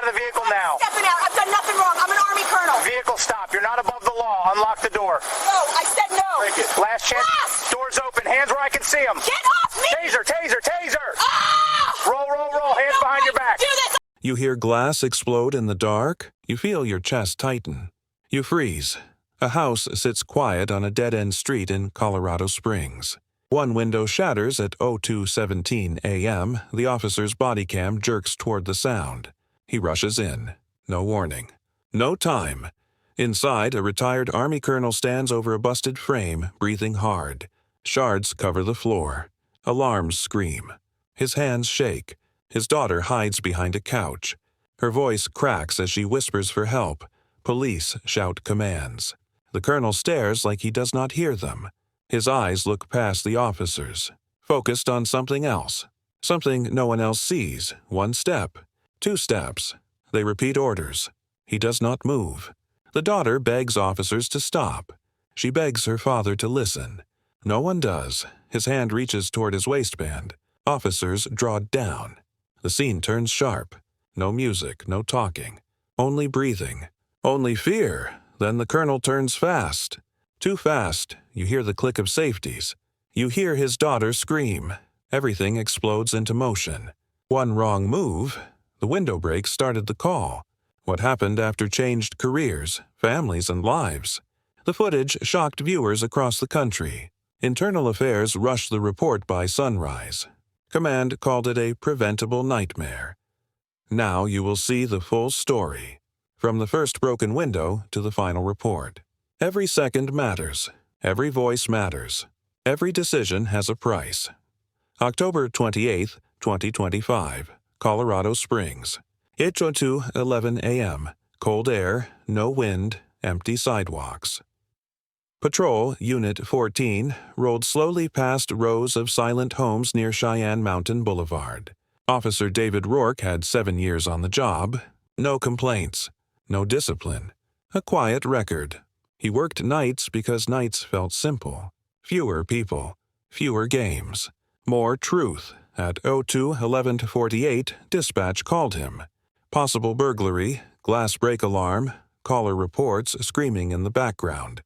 of the vehicle now. Stepping out. I've done nothing wrong. I'm an Army colonel. Vehicle stop. You're not above the law. Unlock the door. No, I said no. Break it. Last chance. Yes! Door's open. Hands where I can see them. Get off me! Taser, taser, taser! Ah! Roll, roll, roll. Hands behind your back. Do this! You hear glass explode in the dark. You feel your chest tighten. You freeze. A house sits quiet on a dead-end street in Colorado Springs. One window shatters at 02:17 a.m. The officer's body cam jerks toward the sound. He rushes in. No warning. No time. Inside, a retired Army colonel stands over a busted frame, breathing hard. Shards cover the floor. Alarms scream. His hands shake. His daughter hides behind a couch. Her voice cracks as she whispers for help. Police shout commands. The colonel stares like he does not hear them. His eyes look past the officers, focused on something else. Something no one else sees. 1 step. 2 steps. They repeat orders. He does not move. The daughter begs officers to stop. She begs her father to listen. No one does. His hand reaches toward his waistband. Officers draw down. The scene turns sharp. No music, no talking. Only breathing. Only fear. Then the colonel turns fast. Too fast. You hear the click of safeties. You hear his daughter scream. Everything explodes into motion. One wrong move. The window break started the call. What happened after changed careers, families, and lives. The footage shocked viewers across the country. Internal Affairs rushed the report by sunrise. Command called it a preventable nightmare. Now you will see the full story. From the first broken window to the final report. Every second matters. Every voice matters. Every decision has a price. October 28, 2025, Colorado Springs. 8:11 a.m. Cold air, no wind, empty sidewalks. Patrol Unit 14 rolled slowly past rows of silent homes near Cheyenne Mountain Boulevard. Officer David Rourke had 7 years on the job. No complaints. No discipline. A quiet record. He worked nights because nights felt simple. Fewer people. Fewer games. More truth. At 02:11:48, dispatch called him. Possible burglary, glass break alarm, caller reports screaming in the background.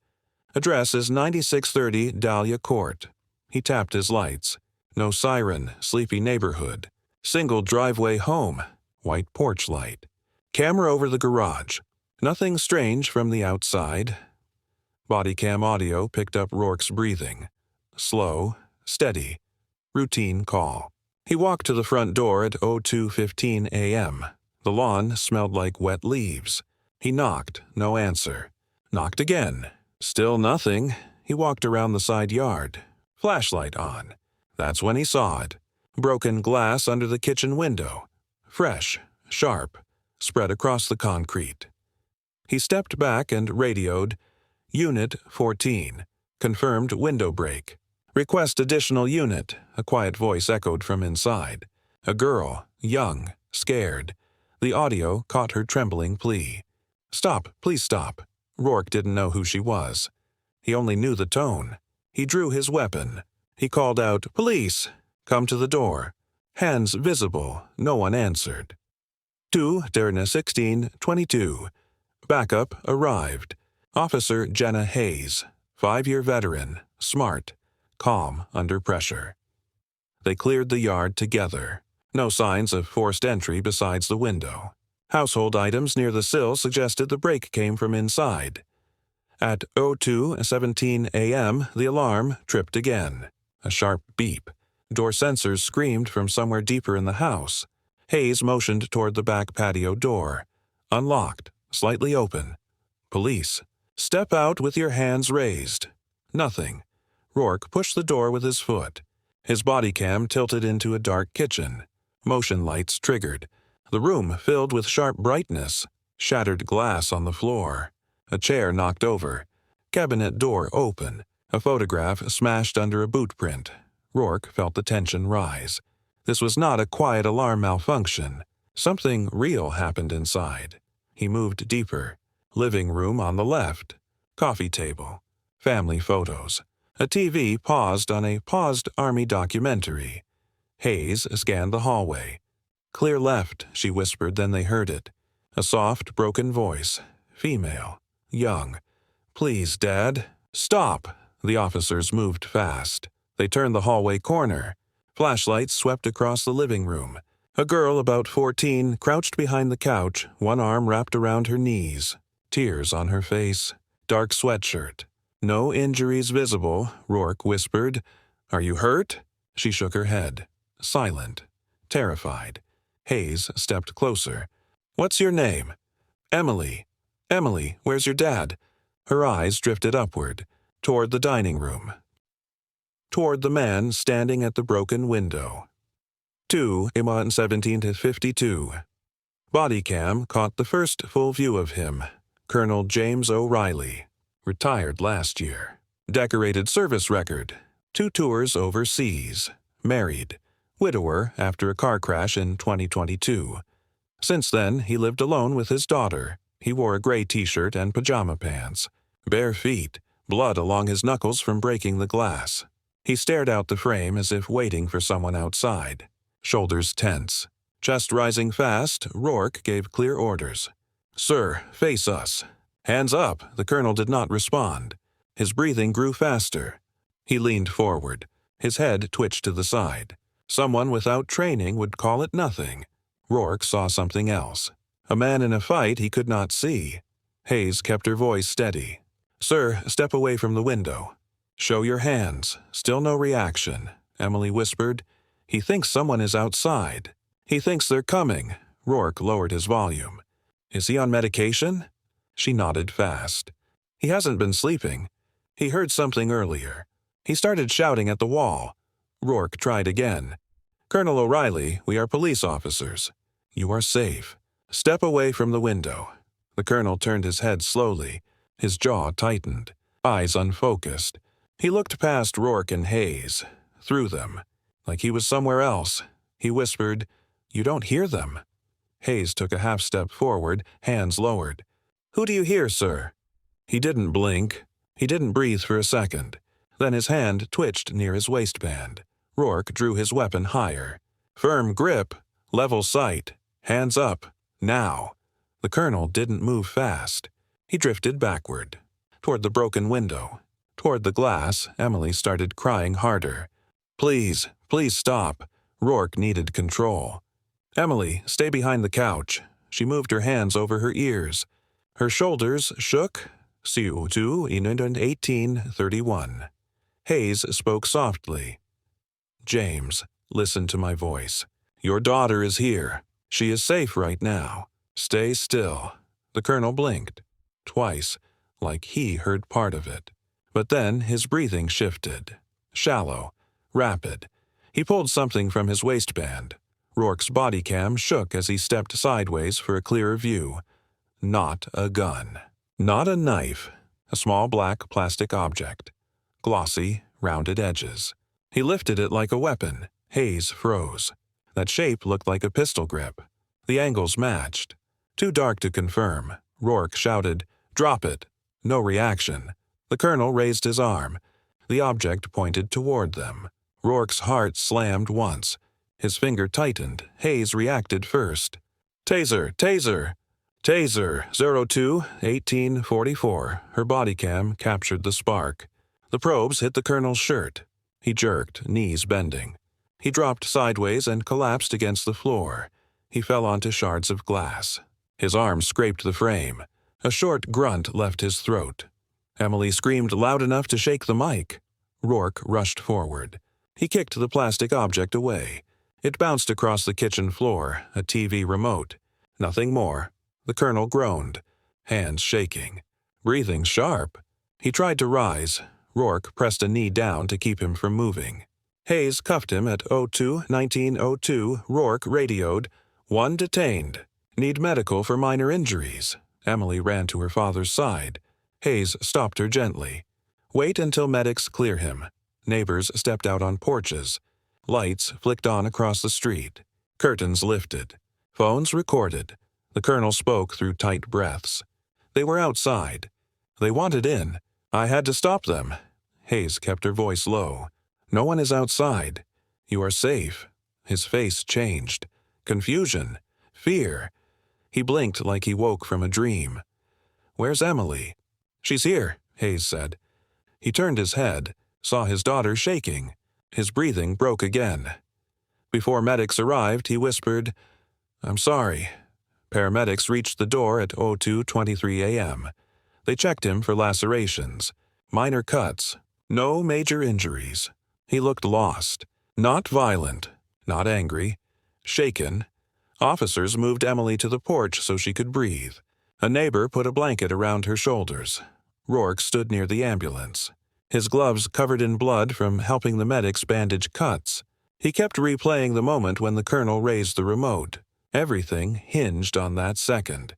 Address is 9630 Dahlia Court. He tapped his lights. No siren, sleepy neighborhood. Single driveway home, white porch light. Camera over the garage. Nothing strange from the outside. Bodycam audio picked up Rourke's breathing. Slow, steady, routine call. He walked to the front door at 02:15 a.m. The lawn smelled like wet leaves. He knocked, no answer. Knocked again. Still nothing. He walked around the side yard. Flashlight on. That's when he saw it. Broken glass under the kitchen window. Fresh, sharp, spread across the concrete. He stepped back and radioed, Unit 14, confirmed window break. Request additional unit, a quiet voice echoed from inside. A girl, young, scared. The audio caught her trembling plea. Stop, please stop. Rourke didn't know who she was. He only knew the tone. He drew his weapon. He called out, Police! Come to the door. Hands visible, no one answered. 2:16:22. Backup arrived. Officer Jenna Hayes, 5-year veteran, smart, calm under pressure. They cleared the yard together. No signs of forced entry besides the window. Household items near the sill suggested the break came from inside. At 02:17 a.m., the alarm tripped again. A sharp beep. Door sensors screamed from somewhere deeper in the house. Hayes motioned toward the back patio door. Unlocked, slightly open. Police. Step out with your hands raised. Nothing. Rourke pushed the door with his foot. His body cam tilted into a dark kitchen. Motion lights triggered. The room filled with sharp brightness. Shattered glass on the floor. A chair knocked over. Cabinet door open. A photograph smashed under a boot print. Rourke felt the tension rise. This was not a quiet alarm malfunction. Something real happened inside. He moved deeper. Living room on the left. Coffee table. Family photos. A TV paused on a paused Army documentary. Hayes scanned the hallway. Clear left, she whispered, then they heard it. A soft, broken voice. Female. Young. "Please, Dad. Stop!" The officers moved fast. They turned the hallway corner. Flashlights swept across the living room. A girl about 14 crouched behind the couch, one arm wrapped around her knees. Tears on her face. Dark sweatshirt. "No injuries visible," Rourke whispered. "Are you hurt?" She shook her head. Silent. Terrified. Hayes stepped closer. "What's your name?" "Emily." "Emily, where's your dad?" Her eyes drifted upward, toward the dining room. Toward the man standing at the broken window. 2:17-52. Bodycam caught the first full view of him. Colonel James O'Reilly. Retired last year. Decorated service record. 2 tours overseas. Married. Widower after a car crash in 2022. Since then, he lived alone with his daughter. He wore a gray t-shirt and pajama pants. Bare feet, blood along his knuckles from breaking the glass. He stared out the frame as if waiting for someone outside. Shoulders tense. Chest rising fast, Rourke gave clear orders. "Sir, face us." "Hands up." The colonel did not respond. His breathing grew faster. He leaned forward. His head twitched to the side. Someone without training would call it nothing. Rourke saw something else. A man in a fight he could not see. Hayes kept her voice steady. "Sir, step away from the window." "Show your hands." Still no reaction. Emily whispered, "He thinks someone is outside. He thinks they're coming." Rourke lowered his volume. "Is he on medication?" She nodded fast. "He hasn't been sleeping. He heard something earlier. He started shouting at the wall." Rourke tried again. "Colonel O'Reilly, we are police officers. You are safe. Step away from the window." The colonel turned his head slowly. His jaw tightened. Eyes unfocused. He looked past Rourke and Hayes. Through them. Like he was somewhere else. He whispered, "You don't hear them." Hayes took a half step forward, hands lowered. "Who do you hear, sir?" He didn't blink. He didn't breathe for a second. Then his hand twitched near his waistband. Rourke drew his weapon higher. "Firm grip. Level sight. Hands up. Now." The colonel didn't move fast. He drifted backward. Toward the broken window. Toward the glass, Emily started crying harder. "Please, please stop." Rourke needed control. "Emily, stay behind the couch." She moved her hands over her ears. Her shoulders shook. "1831." Hayes spoke softly. "James, listen to my voice. Your daughter is here. She is safe right now. Stay still." The colonel blinked. Twice, like he heard part of it. But then his breathing shifted. Shallow. Rapid. He pulled something from his waistband. Rourke's body cam shook as he stepped sideways for a clearer view. Not a gun. Not a knife. A small black plastic object. Glossy, rounded edges. He lifted it like a weapon. Hayes froze. That shape looked like a pistol grip. The angles matched. Too dark to confirm. Rourke shouted, "Drop it." No reaction. The colonel raised his arm. The object pointed toward them. Rourke's heart slammed once. His finger tightened. Hayes reacted first. "Taser! Taser!" "Taser! 02-1844. Her body cam captured the spark. The probes hit the colonel's shirt. He jerked, knees bending. He dropped sideways and collapsed against the floor. He fell onto shards of glass. His arm scraped the frame. A short grunt left his throat. Emily screamed loud enough to shake the mic. Rourke rushed forward. He kicked the plastic object away. It bounced across the kitchen floor, a TV remote. Nothing more. The colonel groaned, hands shaking, breathing sharp. He tried to rise. Rourke pressed a knee down to keep him from moving. Hayes cuffed him at 02-1902. Rourke radioed, "1 detained. Need medical for minor injuries." Emily ran to her father's side. Hayes stopped her gently. "Wait until medics clear him." Neighbors stepped out on porches. Lights flicked on across the street. Curtains lifted. Phones recorded. The colonel spoke through tight breaths. They were outside. They wanted in. "I had to stop them." Hayes kept her voice low. "No one is outside. You are safe." His face changed. Confusion. Fear. He blinked like he woke from a dream. "Where's Emily?" "She's here," Hayes said. He turned his head, saw his daughter shaking. His breathing broke again. Before medics arrived, he whispered, "I'm sorry." Paramedics reached the door at 02:23 a.m. They checked him for lacerations, minor cuts, no major injuries. He looked lost, not violent, not angry, shaken. Officers moved Emily to the porch so she could breathe. A neighbor put a blanket around her shoulders. Rourke stood near the ambulance, his gloves covered in blood from helping the medics bandage cuts. He kept replaying the moment when the colonel raised the remote. Everything hinged on that second.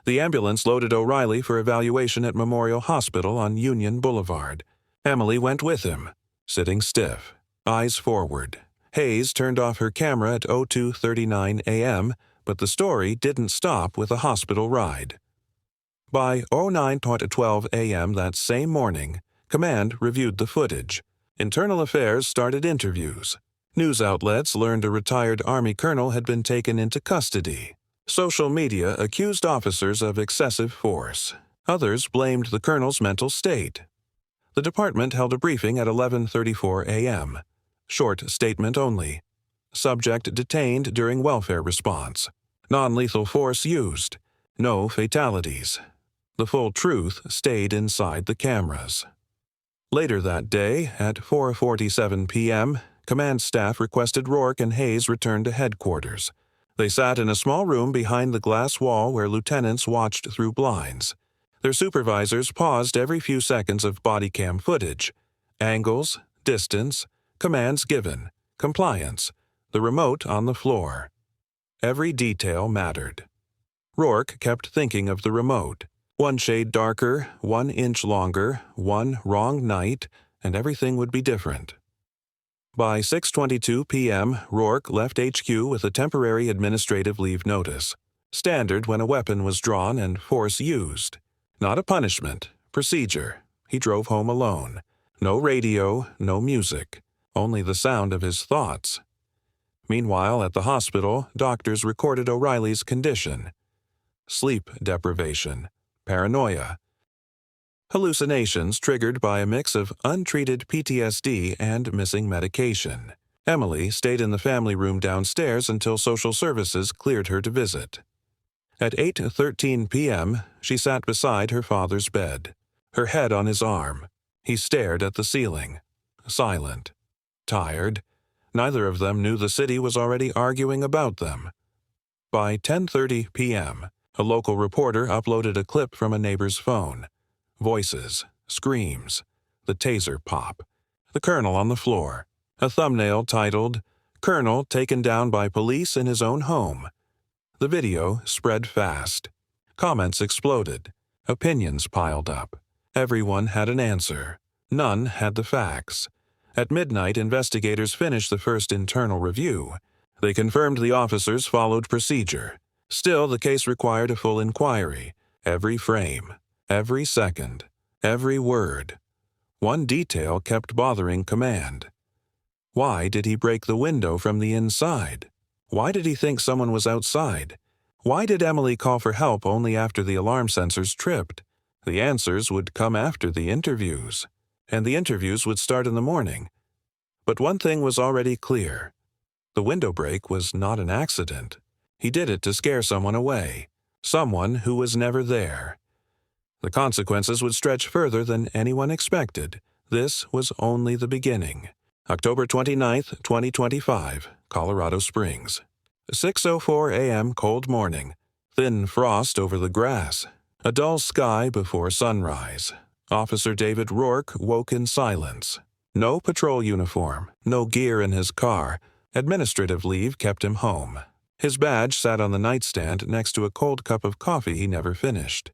The ambulance loaded O'Reilly for evaluation at Memorial Hospital on Union Boulevard. Emily went with him, sitting stiff, eyes forward. Hayes turned off her camera at 02:39 a.m., but the story didn't stop with a hospital ride. By 09:12 a.m. that same morning, Command reviewed the footage. Internal Affairs started interviews. News outlets learned a retired Army colonel had been taken into custody. Social media accused officers of excessive force. Others blamed the colonel's mental state. The department held a briefing at 11:34 a.m. Short statement only. Subject detained during welfare response. Non-lethal force used. No fatalities. The full truth stayed inside the cameras. Later that day, at 4:47 p.m., command staff requested Rourke and Hayes return to headquarters. They sat in a small room behind the glass wall where lieutenants watched through blinds. Their supervisors paused every few seconds of bodycam footage. Angles, distance, commands given, compliance, the remote on the floor. Every detail mattered. Rourke kept thinking of the remote. 1 shade darker, 1 inch longer, 1 wrong night, and everything would be different. By 6:22 p.m., Rourke left HQ with a temporary administrative leave notice. Standard when a weapon was drawn and force used. Not a punishment, procedure. He drove home alone. No radio, no music. Only the sound of his thoughts. Meanwhile, at the hospital, doctors recorded O'Reilly's condition. Sleep deprivation. Paranoia. Hallucinations triggered by a mix of untreated PTSD and missing medication. Emily stayed in the family room downstairs until social services cleared her to visit. At 8:13 p.m., she sat beside her father's bed, her head on his arm. He stared at the ceiling, silent, tired. Neither of them knew the city was already arguing about them. By 10:30 p.m., a local reporter uploaded a clip from a neighbor's phone. Voices, screams, the taser pop, the colonel on the floor, a thumbnail titled, "Colonel Taken Down by Police in His Own Home." The video spread fast. Comments exploded. Opinions piled up. Everyone had an answer. None had the facts. At midnight, investigators finished the first internal review. They confirmed the officers followed procedure. Still, the case required a full inquiry. Every frame. Every second, every word. One detail kept bothering Command. Why did he break the window from the inside? Why did he think someone was outside? Why did Emily call for help only after the alarm sensors tripped? The answers would come after the interviews, and the interviews would start in the morning. But one thing was already clear. The window break was not an accident. He did it to scare someone away, someone who was never there. The consequences would stretch further than anyone expected. This was only the beginning. October 29, 2025, Colorado Springs. 6:04 a.m. cold morning. Thin frost over the grass. A dull sky before sunrise. Officer David Rourke woke in silence. No patrol uniform, no gear in his car. Administrative leave kept him home. His badge sat on the nightstand next to a cold cup of coffee he never finished.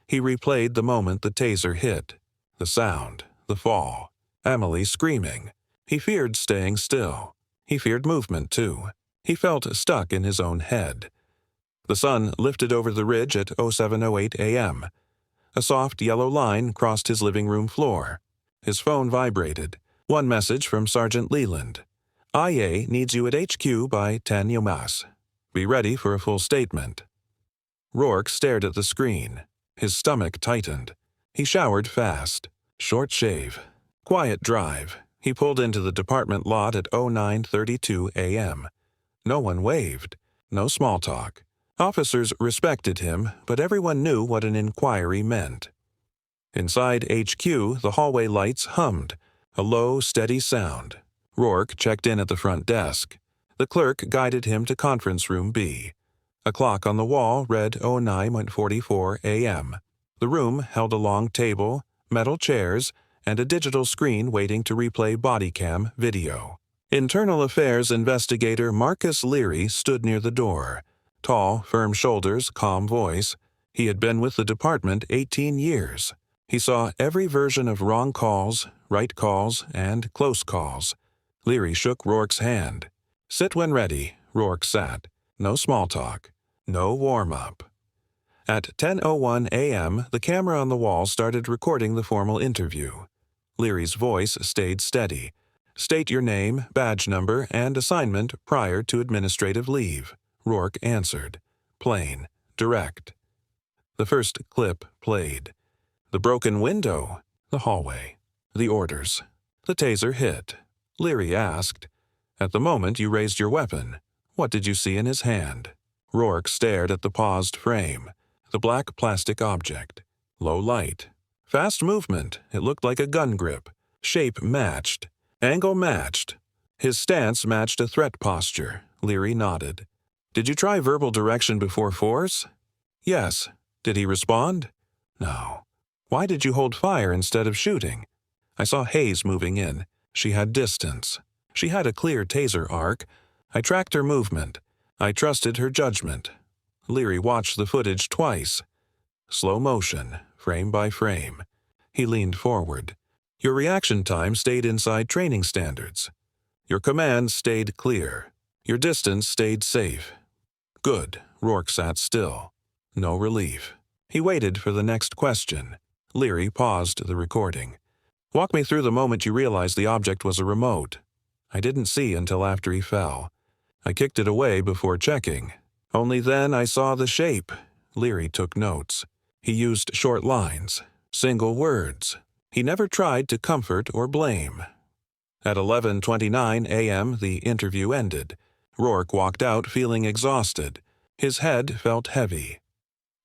He replayed the moment the taser hit. The sound, the fall. Emily screaming. He feared staying still. He feared movement, too. He felt stuck in his own head. The sun lifted over the ridge at 07:08 a.m. A soft yellow line crossed his living room floor. His phone vibrated. One message from Sergeant Leland. IA needs you at HQ by 10 UMass. Be ready for a full statement. Rourke stared at the screen. His stomach tightened. He showered fast. Short shave. Quiet drive. He pulled into the department lot at 09:32 a.m. No one waved. No small talk. Officers respected him, but everyone knew what an inquiry meant. Inside HQ, the hallway lights hummed, a low, steady sound. Rourke checked in at the front desk. The clerk guided him to conference room B. A clock on the wall read 09:44 a.m. The room held a long table, metal chairs, and a digital screen waiting to replay bodycam video. Internal Affairs investigator Marcus Leary stood near the door. Tall, firm shoulders, calm voice. He had been with the department 18 years. He saw every version of wrong calls, right calls, and close calls. Leary shook Rourke's hand. "Sit when ready." Rourke sat. No small talk. No warm-up. At 10:01 a.m., the camera on the wall started recording the formal interview. Leary's voice stayed steady. "State your name, badge number, and assignment prior to administrative leave." Rourke answered. Plain. Direct. The first clip played. The broken window. The hallway. The orders. The taser hit. Leary asked, "At the moment you raised your weapon, what did you see in his hand?" Rourke stared at the paused frame. The black plastic object. Low light. Fast movement. It looked like a gun grip. Shape matched. Angle matched. His stance matched a threat posture. Leary nodded. "Did you try verbal direction before force?" "Yes." "Did he respond?" "No." "Why did you hold fire instead of shooting?" "I saw Hayes moving in. She had distance. She had a clear taser arc. I tracked her movement. I trusted her judgment." Leary watched the footage twice. Slow motion, frame by frame. He leaned forward. "Your reaction time stayed inside training standards. Your commands stayed clear. Your distance stayed safe." "Good." Rourke sat still. No relief. He waited for the next question. Leary paused the recording. "Walk me through the moment you realized the object was a remote." "I didn't see until after he fell. I kicked it away before checking. Only then I saw the shape." Leary took notes. He used short lines, single words. He never tried to comfort or blame. At 11:29 a.m., the interview ended. Rourke walked out feeling exhausted. His head felt heavy.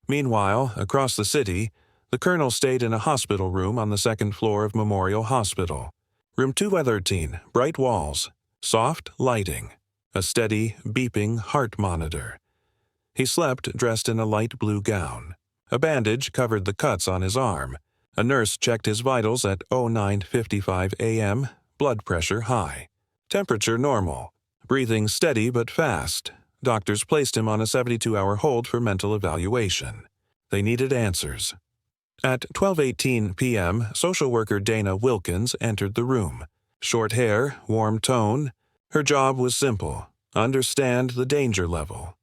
Meanwhile, across the city, the colonel stayed in a hospital room on the second floor of Memorial Hospital. Room 213, bright walls, soft lighting, a steady, beeping heart monitor. He slept dressed in a light blue gown. A bandage covered the cuts on his arm. A nurse checked his vitals at 09:55 a.m., blood pressure high. Temperature normal. Breathing steady but fast. Doctors placed him on a 72-hour hold for mental evaluation. They needed answers. At 12:18 p.m., social worker Dana Wilkins entered the room. Short hair, warm tone. Her job was simple: understand the danger level.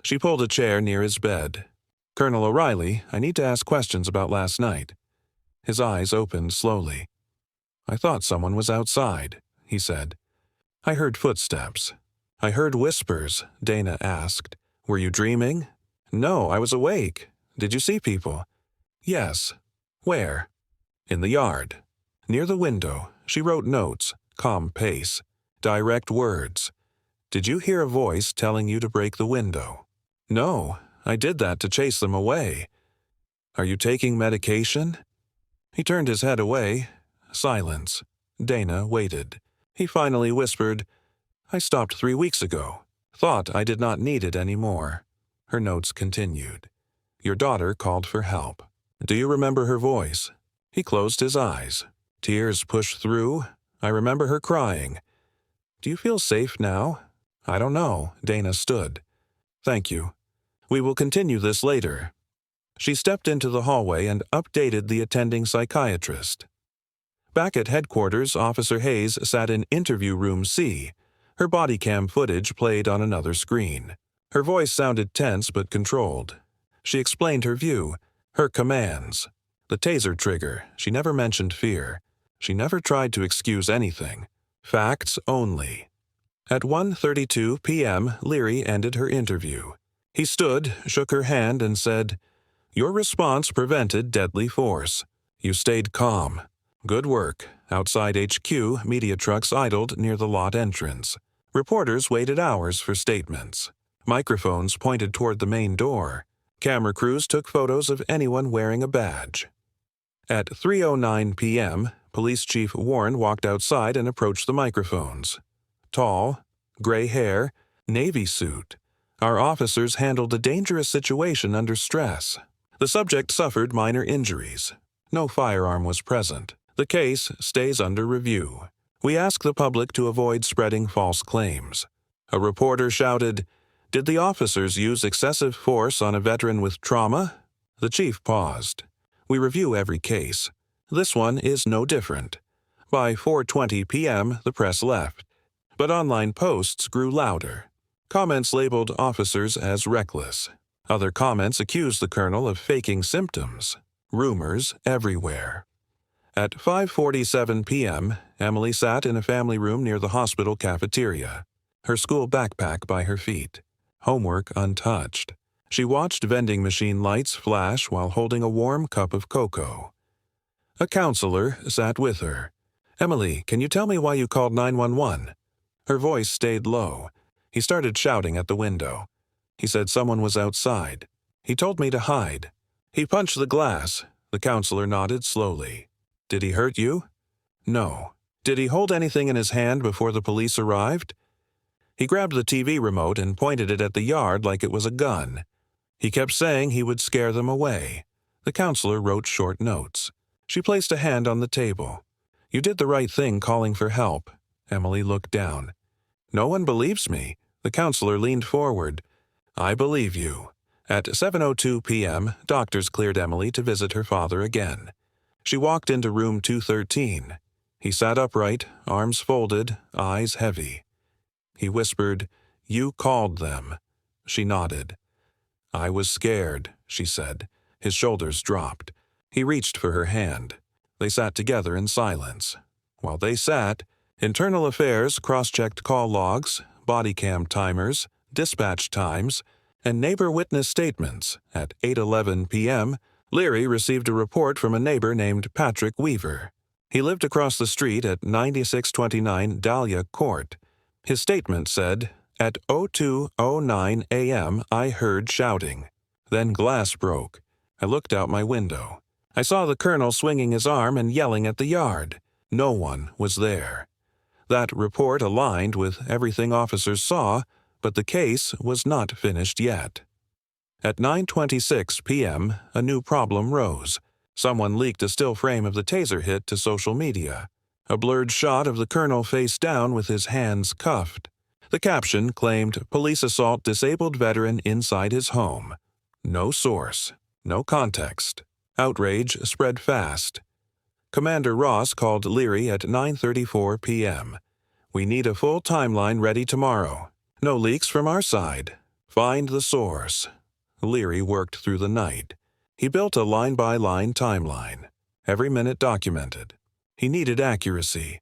She pulled a chair near his bed. "Colonel O'Reilly, I need to ask questions about last night." His eyes opened slowly. "I thought someone was outside," he said. "I heard footsteps." "I heard whispers," Dana asked. "Were you dreaming?" "No, I was awake." "Did you see people?" "Yes." "Where?" "In the yard." Near the window, she wrote notes, calm pace, direct words. "Did you hear a voice telling you to break the window?" "No, I did that to chase them away." "Are you taking medication?" He turned his head away. Silence. Dana waited. He finally whispered, "I stopped 3 weeks ago. Thought I did not need it anymore." Her notes continued. "Your daughter called for help. Do you remember her voice?" He closed his eyes. Tears pushed through. "I remember her crying." "Do you feel safe now?" "I don't know." Dana stood. "Thank you. We will continue this later." She stepped into the hallway and updated the attending psychiatrist. Back at headquarters, Officer Hayes sat in interview room C. Her body cam footage played on another screen. Her voice sounded tense but controlled. She explained her view, her commands. The taser trigger. She never mentioned fear. She never tried to excuse anything. Facts only. At 1:32 p.m., Leary ended her interview. He stood, shook her hand, and said, "Your response prevented deadly force. You stayed calm. Good work." Outside HQ, media trucks idled near the lot entrance. Reporters waited hours for statements. Microphones pointed toward the main door. Camera crews took photos of anyone wearing a badge. At 3:09 p.m., Police Chief Warren walked outside and approached the microphones. Tall, gray hair, navy suit. Our officers handled a dangerous situation under stress. The subject suffered minor injuries. No firearm was present. The case stays under review. We ask the public to avoid spreading false claims. A reporter shouted, "Did the officers use excessive force on a veteran with trauma?" The chief paused. We review every case. This one is no different. By 4:20 p.m., the press left. But online posts grew louder. Comments labeled officers as reckless. Other comments accused the colonel of faking symptoms. Rumors everywhere. At 5:47 p.m., Emily sat in a family room near the hospital cafeteria, her school backpack by her feet, homework untouched. She watched vending machine lights flash while holding a warm cup of cocoa. A counselor sat with her. "Emily, can you tell me why you called 911? Her voice stayed low. He started shouting at the window. He said someone was outside. He told me to hide. He punched the glass. The counselor nodded slowly. "Did he hurt you?" "No." "Did he hold anything in his hand before the police arrived?" "He grabbed the TV remote and pointed it at the yard like it was a gun. He kept saying he would scare them away." The counselor wrote short notes. She placed a hand on the table. "You did the right thing calling for help." Emily looked down. "No one believes me." The counselor leaned forward. "I believe you." At 7:02 p.m., doctors cleared Emily to visit her father again. She walked into room 213. He sat upright, arms folded, eyes heavy. He whispered, "You called them." She nodded. "I was scared," she said. His shoulders dropped. He reached for her hand. They sat together in silence. While they sat, Internal Affairs cross-checked call logs, bodycam timers, dispatch times, and neighbor witness statements. At 8:11 p.m., Leary received a report from a neighbor named Patrick Weaver. He lived across the street at 9629 Dahlia Court. His statement said, "At 02:09 a.m., I heard shouting. Then glass broke. I looked out my window. I saw the colonel swinging his arm and yelling at the yard. No one was there." That report aligned with everything officers saw, but the case was not finished yet. At 9:26 p.m., a new problem rose. Someone leaked a still frame of the taser hit to social media. A blurred shot of the colonel face down with his hands cuffed. The caption claimed police assault disabled veteran inside his home. No source, no context. Outrage spread fast. Commander Ross called Leary at 9:34 p.m. "We need a full timeline ready tomorrow. No leaks from our side. Find the source." Leary worked through the night. He built a line-by-line timeline, every minute documented. He needed accuracy.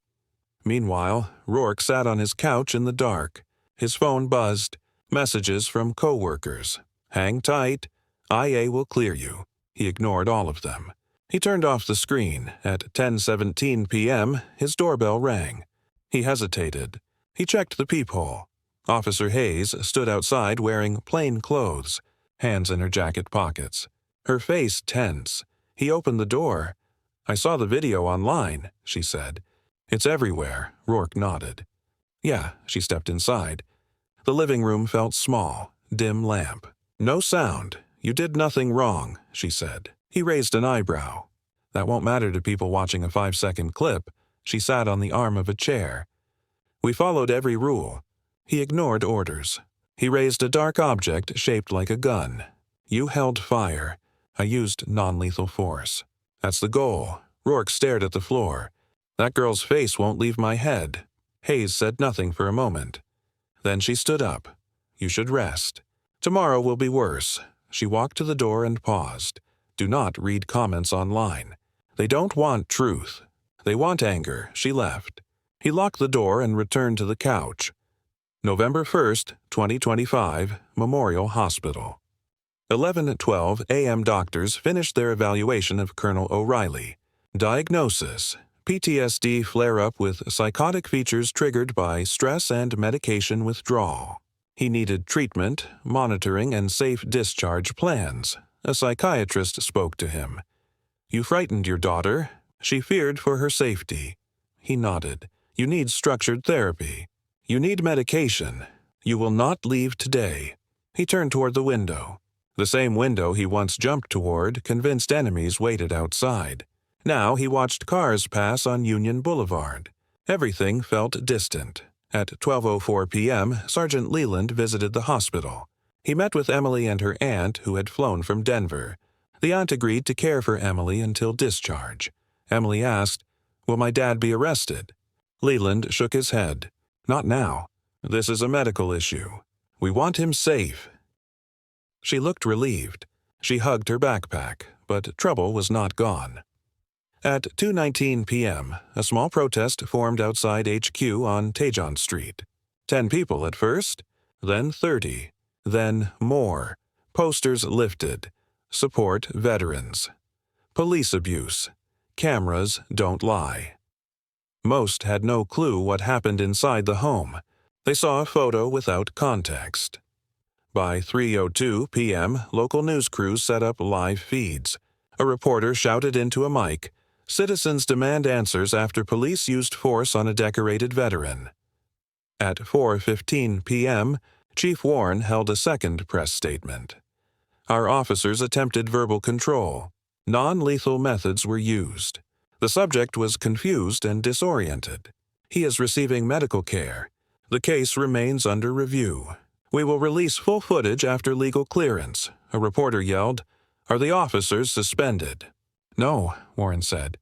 Meanwhile, Rourke sat on his couch in the dark. His phone buzzed. Messages from co-workers. "Hang tight. IA will clear you." He ignored all of them. He turned off the screen. At 10:17 p.m., his doorbell rang. He hesitated. He checked the peephole. Officer Hayes stood outside wearing plain clothes, hands in her jacket pockets. Her face tense. He opened the door. "I saw the video online," she said. "It's everywhere," Rourke nodded. "Yeah," she stepped inside. The living room felt small, dim lamp. "No sound. You did nothing wrong," she said. He raised an eyebrow. "That won't matter to people watching a 5-second clip." She sat on the arm of a chair. "We followed every rule." He ignored orders. He raised a dark object shaped like a gun. "You held fire. I used non-lethal force. That's the goal." Rourke stared at the floor. "That girl's face won't leave my head." Hayes said nothing for a moment. Then she stood up. "You should rest. Tomorrow will be worse." She walked to the door and paused. "Do not read comments online. They don't want truth. They want anger." She left. He locked the door and returned to the couch. November 1st, 2025, Memorial Hospital. 11:12 a.m. doctors finished their evaluation of Colonel O'Reilly. Diagnosis: PTSD flare-up with psychotic features triggered by stress and medication withdrawal. He needed treatment, monitoring, and safe discharge plans. A psychiatrist spoke to him. "You frightened your daughter. She feared for her safety." He nodded. "You need structured therapy. You need medication. You will not leave today." He turned toward the window. The same window he once jumped toward, convinced enemies waited outside. Now he watched cars pass on Union Boulevard. Everything felt distant. At 12:04 p.m., Sergeant Leland visited the hospital. He met with Emily and her aunt, who had flown from Denver. The aunt agreed to care for Emily until discharge. Emily asked, "Will my dad be arrested?" Leland shook his head. "Not now. This is a medical issue. We want him safe." She looked relieved. She hugged her backpack, but trouble was not gone. At 2:19 p.m., a small protest formed outside HQ on Tejon Street. 10 people at first, then 30, then more. Posters lifted. Support veterans. Police abuse. Cameras don't lie. Most had no clue what happened inside the home. They saw a photo without context. By 3:02 p.m., local news crews set up live feeds. A reporter shouted into a mic, "Citizens demand answers after police used force on a decorated veteran." At 4:15 p.m., Chief Warren held a second press statement. "Our officers attempted verbal control. Non-lethal methods were used. The subject was confused and disoriented. He is receiving medical care. The case remains under review. We will release full footage after legal clearance." A reporter yelled, "Are the officers suspended?" "No," Warren said.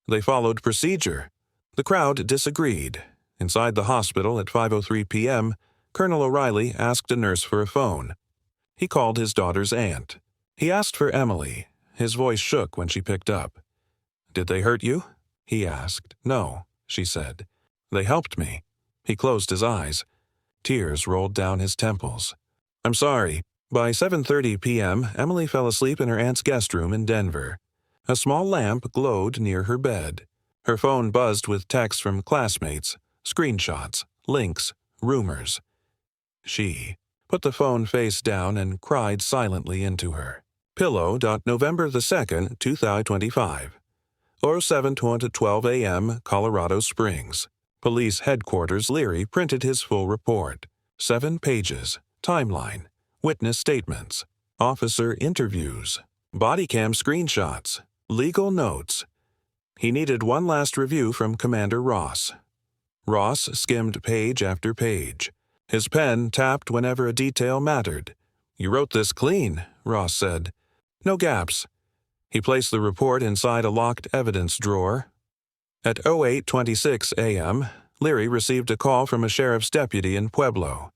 "They followed procedure." The crowd disagreed. Inside the hospital at 5:03 p.m., Colonel O'Reilly asked a nurse for a phone. He called his daughter's aunt. He asked for Emily. His voice shook when she picked up. "Did they hurt you?" he asked. "No," she said. "They helped me." He closed his eyes. Tears rolled down his temples. "I'm sorry." By 7:30 p.m., Emily fell asleep in her aunt's guest room in Denver. A small lamp glowed near her bed. Her phone buzzed with texts from classmates, screenshots, links, rumors. She put the phone face down and cried silently into her. Pillow. November 2nd, 2025. 07:12 a.m., Colorado Springs. Police Headquarters Leary printed his full report. 7 pages. Timeline. Witness statements. Officer interviews. Bodycam screenshots. Legal notes. He needed one last review from Commander Ross. Ross skimmed page after page. His pen tapped whenever a detail mattered. "You wrote this clean," Ross said. "No gaps." He placed the report inside a locked evidence drawer. At 08:26 a.m., Leary received a call from a sheriff's deputy in Pueblo.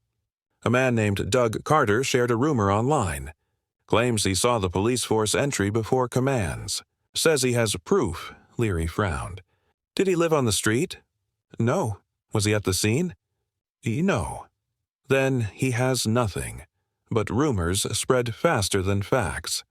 A man named Doug Carter shared a rumor online. Claims he saw the police force entry before commands. Says he has proof. Leary frowned. "Did he live on the street?" "No." "Was he at the scene?" "No." Then he has nothing. But rumors spread faster than facts.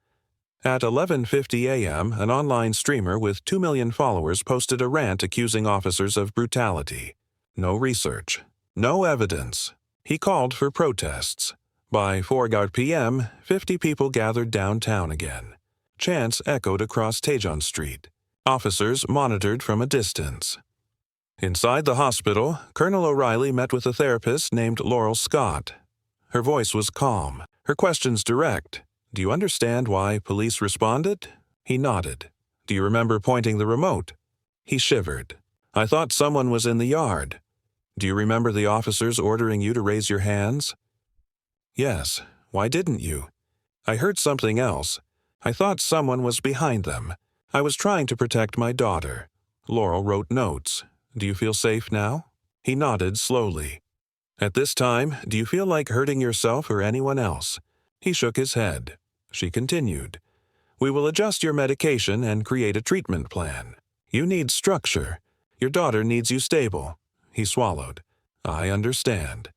At 11:50 a.m., an online streamer with 2 million followers posted a rant accusing officers of brutality. No research. No evidence. He called for protests. By 4 p.m., 50 people gathered downtown again. Chants echoed across Tejon Street. Officers monitored from a distance. Inside the hospital, Colonel O'Reilly met with a therapist named Laurel Scott. Her voice was calm, her questions direct. "Do you understand why police responded?" He nodded. "Do you remember pointing the remote?" He shivered. "I thought someone was in the yard." "Do you remember the officers ordering you to raise your hands?" "Yes. Why didn't you?" "I heard something else. I thought someone was behind them. I was trying to protect my daughter." Laurel wrote notes. "Do you feel safe now?" He nodded slowly. "At this time, do you feel like hurting yourself or anyone else?" He shook his head. She continued. "We will adjust your medication and create a treatment plan. You need structure. Your daughter needs you stable." He swallowed. "I understand."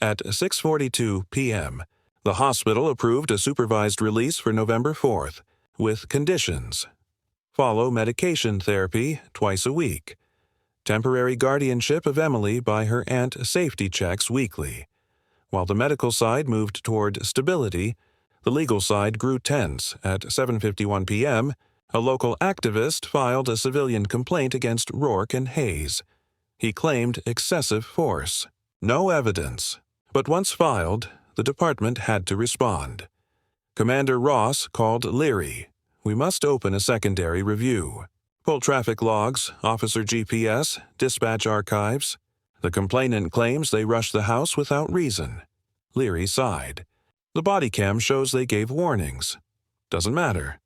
At 6:42 p.m., the hospital approved a supervised release for November 4th, with conditions. Follow medication therapy twice a week. Temporary guardianship of Emily by her aunt safety checks weekly. While the medical side moved toward stability, the legal side grew tense. At 7:51 p.m., a local activist filed a civilian complaint against Rourke and Hayes. He claimed excessive force. No evidence. But once filed, the department had to respond. Commander Ross called Leary. "We must open a secondary review. Pull traffic logs, officer GPS, dispatch archives. The complainant claims they rushed the house without reason." Leary sighed. "The bodycam shows they gave warnings. Doesn't matter.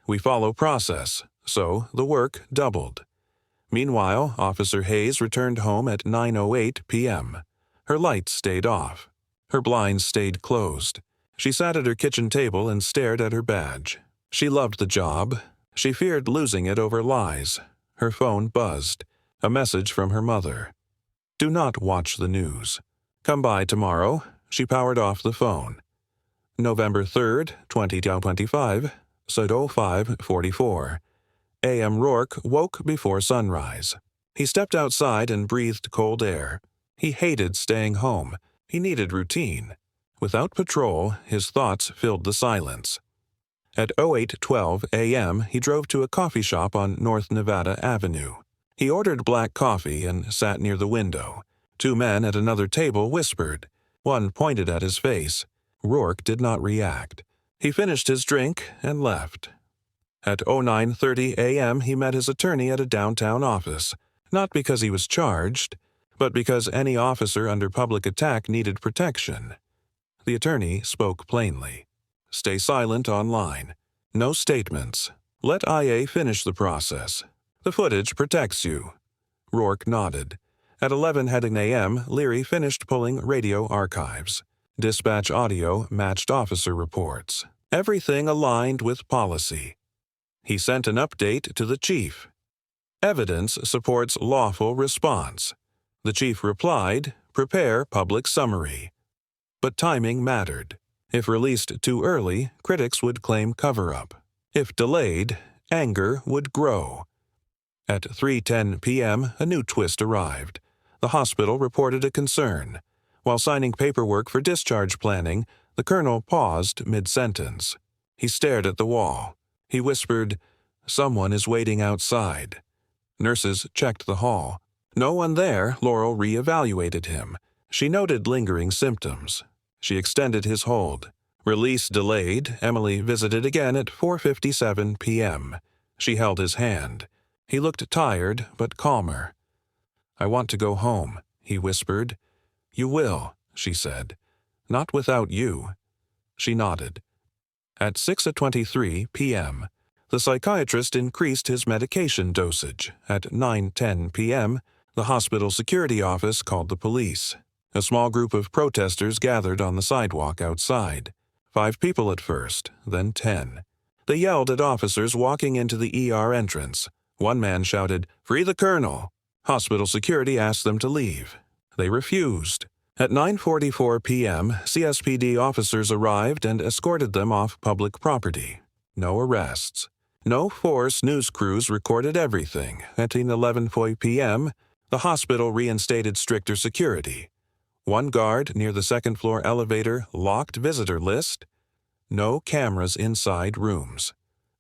We follow process, so the work doubled." Meanwhile, Officer Hayes returned home at 9:08 p.m. Her lights stayed off. Her blinds stayed closed. She sat at her kitchen table and stared at her badge. She loved the job. She feared losing it over lies. Her phone buzzed. A message from her mother. "Do not watch the news. Come by tomorrow." She powered off the phone. November 3rd, 2025, said 05:44. A.M. Rourke woke before sunrise. He stepped outside and breathed cold air. He hated staying home. He needed routine. Without patrol, his thoughts filled the silence. At 08:12 a.m., he drove to a coffee shop on North Nevada Avenue. He ordered black coffee and sat near the window. Two men at another table whispered. One pointed at his face. Rourke did not react. He finished his drink and left. At 09:30 a.m., he met his attorney at a downtown office, not because he was charged, but because any officer under public attack needed protection. The attorney spoke plainly. "Stay silent online. No statements. Let IA finish the process. The footage protects you." Rourke nodded. At 11:00 a.m., Leary finished pulling radio archives. Dispatch audio matched officer reports. Everything aligned with policy. He sent an update to the chief. "Evidence supports lawful response." The chief replied, "Prepare public summary." But timing mattered. If released too early, critics would claim cover-up. If delayed, anger would grow. At 3:10 p.m., a new twist arrived. The hospital reported a concern. While signing paperwork for discharge planning, the colonel paused mid-sentence. He stared at the wall. He whispered, "Someone is waiting outside." Nurses checked the hall. No one there. Laurel re-evaluated him. She noted lingering symptoms. She extended his hold. Release delayed, Emily visited again at 4:57 p.m. She held his hand. He looked tired, but calmer. "I want to go home," he whispered. "You will," she said. "Not without you." She nodded. At 6:23 p.m., the psychiatrist increased his medication dosage. At 9:10 p.m., the hospital security office called the police. A small group of protesters gathered on the sidewalk outside. 5 people at first, then 10. They yelled at officers walking into the ER entrance. One man shouted, "Free the colonel!" Hospital security asked them to leave. They refused. At 9:44 p.m., CSPD officers arrived and escorted them off public property. No arrests. No force news crews recorded everything. At 11:40 p.m., the hospital reinstated stricter security. One guard near the second-floor elevator locked visitor list. No cameras inside rooms.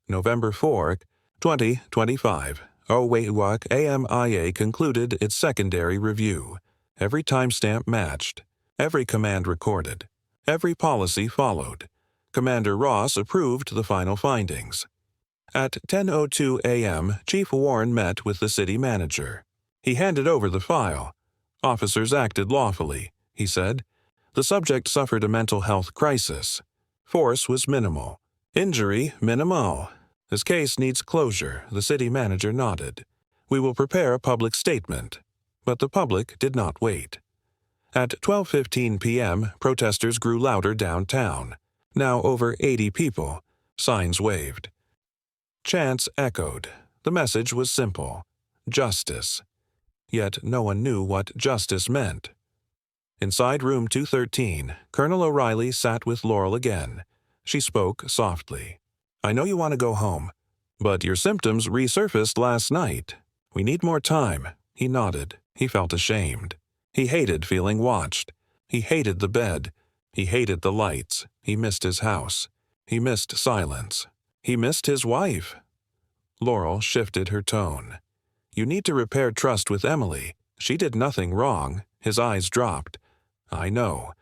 November 4, 2025. OWAWAC AMIA concluded its secondary review. Every timestamp matched. Every command recorded. Every policy followed. Commander Ross approved the final findings. At 10:02 a.m., Chief Warren met with the city manager. He handed over the file. "Officers acted lawfully," he said. "The subject suffered a mental health crisis. Force was minimal. Injury minimal. This case needs closure," the city manager nodded. "We will prepare a public statement." But the public did not wait. At 12:15 p.m., protesters grew louder downtown. Now over 80 people. Signs waved. Chants echoed. The message was simple. Justice. Yet no one knew what justice meant. Inside room 213, Colonel O'Reilly sat with Laurel again. She spoke softly. "I know you want to go home, but your symptoms resurfaced last night. We need more time." He nodded. He felt ashamed. He hated feeling watched. He hated the bed. He hated the lights. He missed his house. He missed silence. He missed his wife. Laurel shifted her tone. "You need to repair trust with Emily. She did nothing wrong." His eyes dropped. "I know."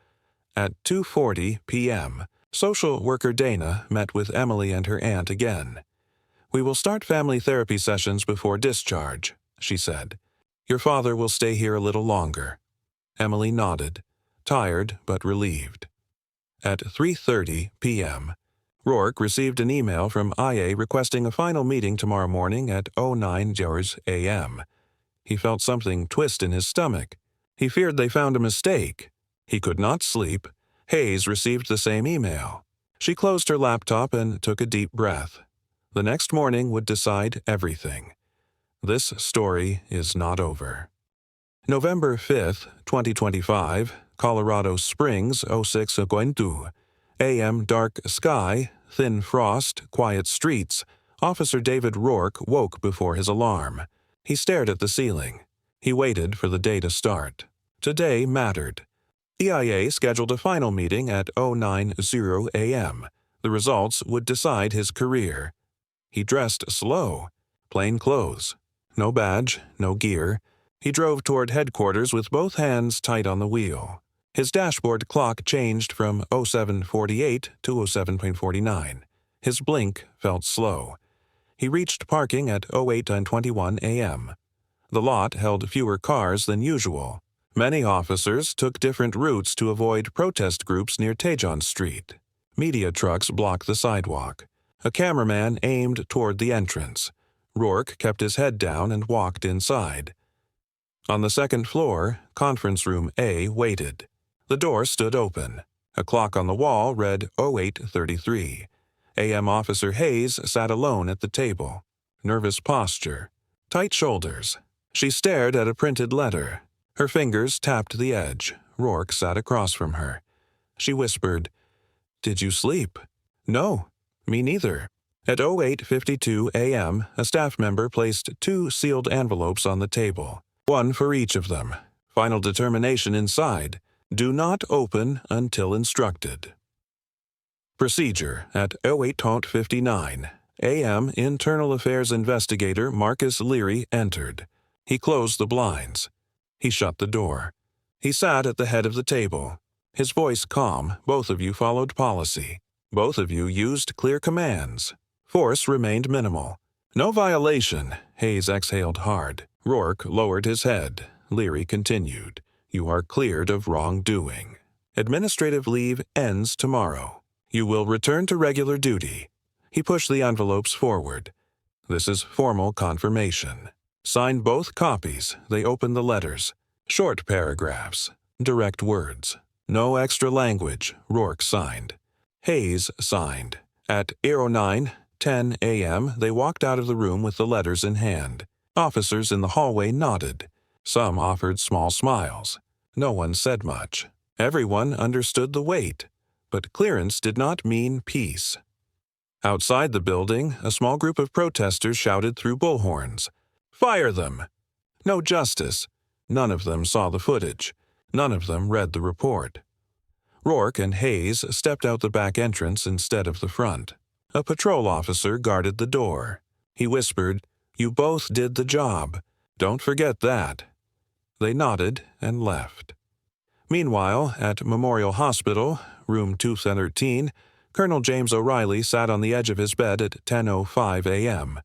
At 2:40 p.m., social worker Dana met with Emily and her aunt again. "We will start family therapy sessions before discharge," she said. "Your father will stay here a little longer." Emily nodded, tired but relieved. At 3:30 p.m., Rourke received an email from IA requesting a final meeting tomorrow morning at 09 a.m. He felt something twist in his stomach. He feared they found a mistake. He could not sleep. Hayes received the same email. She closed her laptop and took a deep breath. The next morning would decide everything. This story is not over. November 5th, 2025, Colorado Springs, 06 Aguintu. AM dark sky, thin frost, quiet streets. Officer David Rourke woke before his alarm. He stared at the ceiling. He waited for the day to start. Today mattered. EIA scheduled a final meeting at 09:00 a.m. The results would decide his career. He dressed slow, plain clothes. No badge, no gear. He drove toward headquarters with both hands tight on the wheel. His dashboard clock changed from 07:48 to 07:49. His blink felt slow. He reached parking at 08:21 a.m. The lot held fewer cars than usual. Many officers took different routes to avoid protest groups near Tejon Street. Media trucks blocked the sidewalk. A cameraman aimed toward the entrance. Rourke kept his head down and walked inside. On the second floor, Conference Room A waited. The door stood open. A clock on the wall read 08:33. AM Officer Hayes sat alone at the table. Nervous posture. Tight shoulders. She stared at a printed letter. Her fingers tapped the edge. Rourke sat across from her. She whispered, "Did you sleep?" "No, me neither." At 08:52 a.m., a staff member placed 2 sealed envelopes on the table. One for each of them. Final determination inside. Do not open until instructed. Procedure at 08:59 a.m. Internal Affairs Investigator Marcus Leary entered. He closed the blinds. He shut the door. He sat at the head of the table. His voice calm. "Both of you followed policy. Both of you used clear commands. Force remained minimal. No violation." Hayes exhaled hard. Rourke lowered his head. Leary continued. "You are cleared of wrongdoing. Administrative leave ends tomorrow. You will return to regular duty." He pushed the envelopes forward. "This is formal confirmation." Sign both copies. They opened the letters. Short paragraphs. Direct words. No extra language. Rourke signed. Hayes signed. At 09:10 a.m., they walked out of the room with the letters in hand. Officers in the hallway nodded. Some offered small smiles. No one said much. Everyone understood the weight. But clearance did not mean peace. Outside the building, a small group of protesters shouted through bullhorns, "Fire them!" No justice. None of them saw the footage. None of them read the report. Rourke and Hayes stepped out the back entrance instead of the front. A patrol officer guarded the door. He whispered, "You both did the job. Don't forget that." They nodded and left. Meanwhile, at Memorial Hospital, room 213, Colonel James O'Reilly sat on the edge of his bed at 10:05 a.m.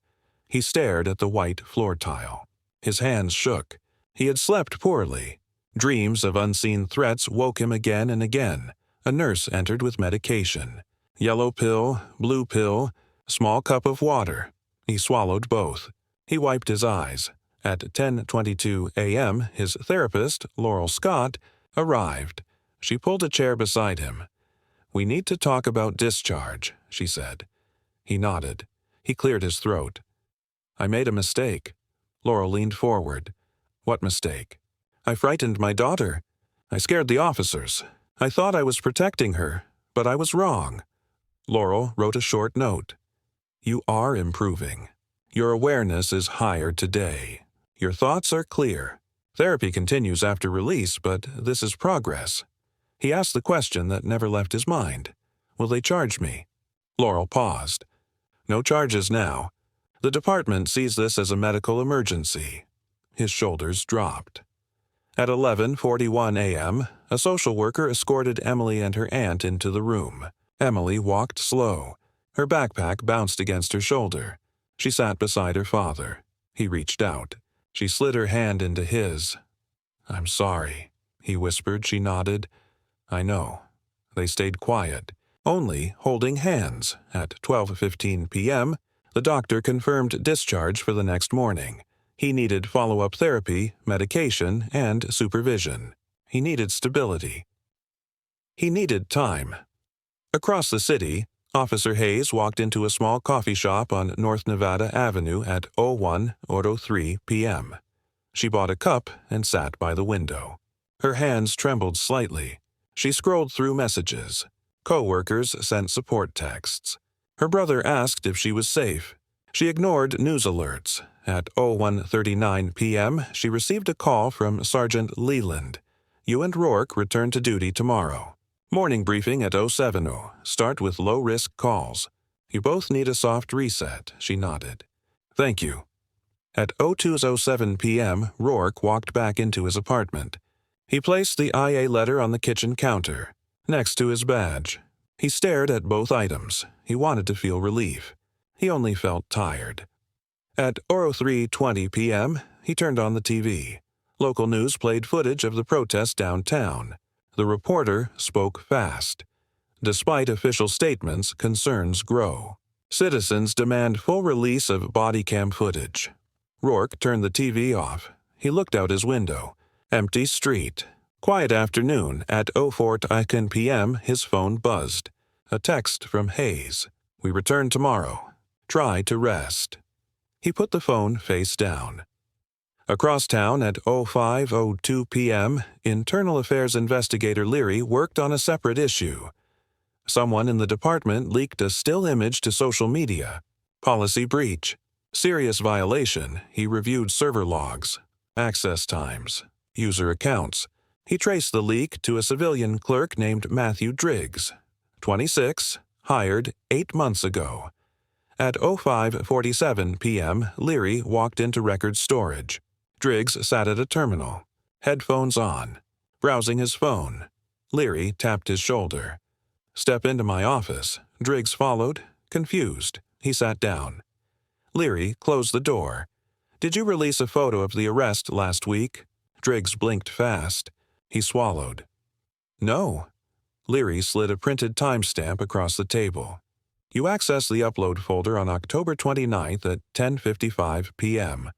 He stared at the white floor tile. His hands shook. He had slept poorly. Dreams of unseen threats woke him again and again. A nurse entered with medication. Yellow pill, blue pill, small cup of water. He swallowed both. He wiped his eyes. At 10:22 a.m., his therapist, Laurel Scott, arrived. She pulled a chair beside him. "We need to talk about discharge," she said. He nodded. He cleared his throat. "I made a mistake." Laurel leaned forward. "What mistake?" "I frightened my daughter." I scared the officers. I thought I was protecting her, but I was wrong. Laurel wrote a short note. You are improving. Your awareness is higher today. Your thoughts are clear. Therapy continues after release, but this is progress. He asked the question that never left his mind. Will they charge me? Laurel paused. No charges now. The department sees this as a medical emergency. His shoulders dropped. At 11:41 a.m., a social worker escorted Emily and her aunt into the room. Emily walked slow. Her backpack bounced against her shoulder. She sat beside her father. He reached out. She slid her hand into his. I'm sorry, he whispered. She nodded. I know. They stayed quiet, only holding hands. At 12:15 p.m., the doctor confirmed discharge for the next morning. He needed follow-up therapy, medication, and supervision. He needed stability. He needed time. Across the city, Officer Hayes walked into a small coffee shop on North Nevada Avenue at 01:03 p.m. She bought a cup and sat by the window. Her hands trembled slightly. She scrolled through messages. Co-workers sent support texts. Her brother asked if she was safe. She ignored news alerts. At 01:39 p.m., she received a call from Sergeant Leland. You and Rourke return to duty tomorrow. Morning briefing at 07:00. Start with low-risk calls. You both need a soft reset, she nodded. Thank you. At 02:07 p.m., Rourke walked back into his apartment. He placed the IA letter on the kitchen counter, next to his badge. He stared at both items. He wanted to feel relief. He only felt tired. At 03:20 p.m., he turned on the TV. Local news played footage of the protest downtown. The reporter spoke fast. Despite official statements, concerns grow. Citizens demand full release of bodycam footage. Rourke turned the TV off. He looked out his window. Empty street. Quiet afternoon. At 04:10 p.m., his phone buzzed. A text from Hayes. We return tomorrow. Try to rest. He put the phone face down. Across town at 05:02 p.m., Internal Affairs Investigator Leary worked on a separate issue. Someone in the department leaked a still image to social media. Policy breach. Serious violation. He reviewed server logs, access times, user accounts. He traced the leak to a civilian clerk named Matthew Driggs, 26, hired 8 months ago. At 05:47 p.m., Leary walked into record storage. Driggs sat at a terminal, headphones on, browsing his phone. Leary tapped his shoulder. Step into my office. Driggs followed, confused. He sat down. Leary closed the door. Did you release a photo of the arrest last week? Driggs blinked fast. He swallowed. No. Leary slid a printed timestamp across the table. You accessed the upload folder on October 29th at 10:55 p.m.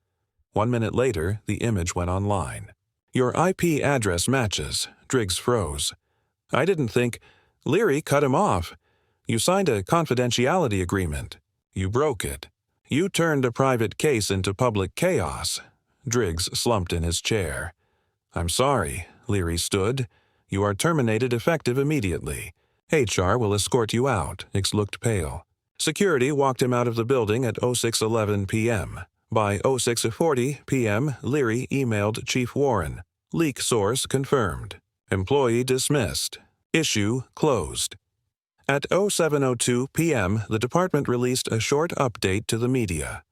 1 minute later, the image went online. Your IP address matches. Driggs froze. I didn't think... Leary cut him off. You signed a confidentiality agreement. You broke it. You turned a private case into public chaos. Driggs slumped in his chair. I'm sorry. Leary stood. You are terminated effective immediately. HR will escort you out. Hicks looked pale. Security walked him out of the building at 06:11 p.m. By 06:40 p.m., Leary emailed Chief Warren. Leak source confirmed. Employee dismissed. Issue closed. At 07:02 p.m., the department released a short update to the media.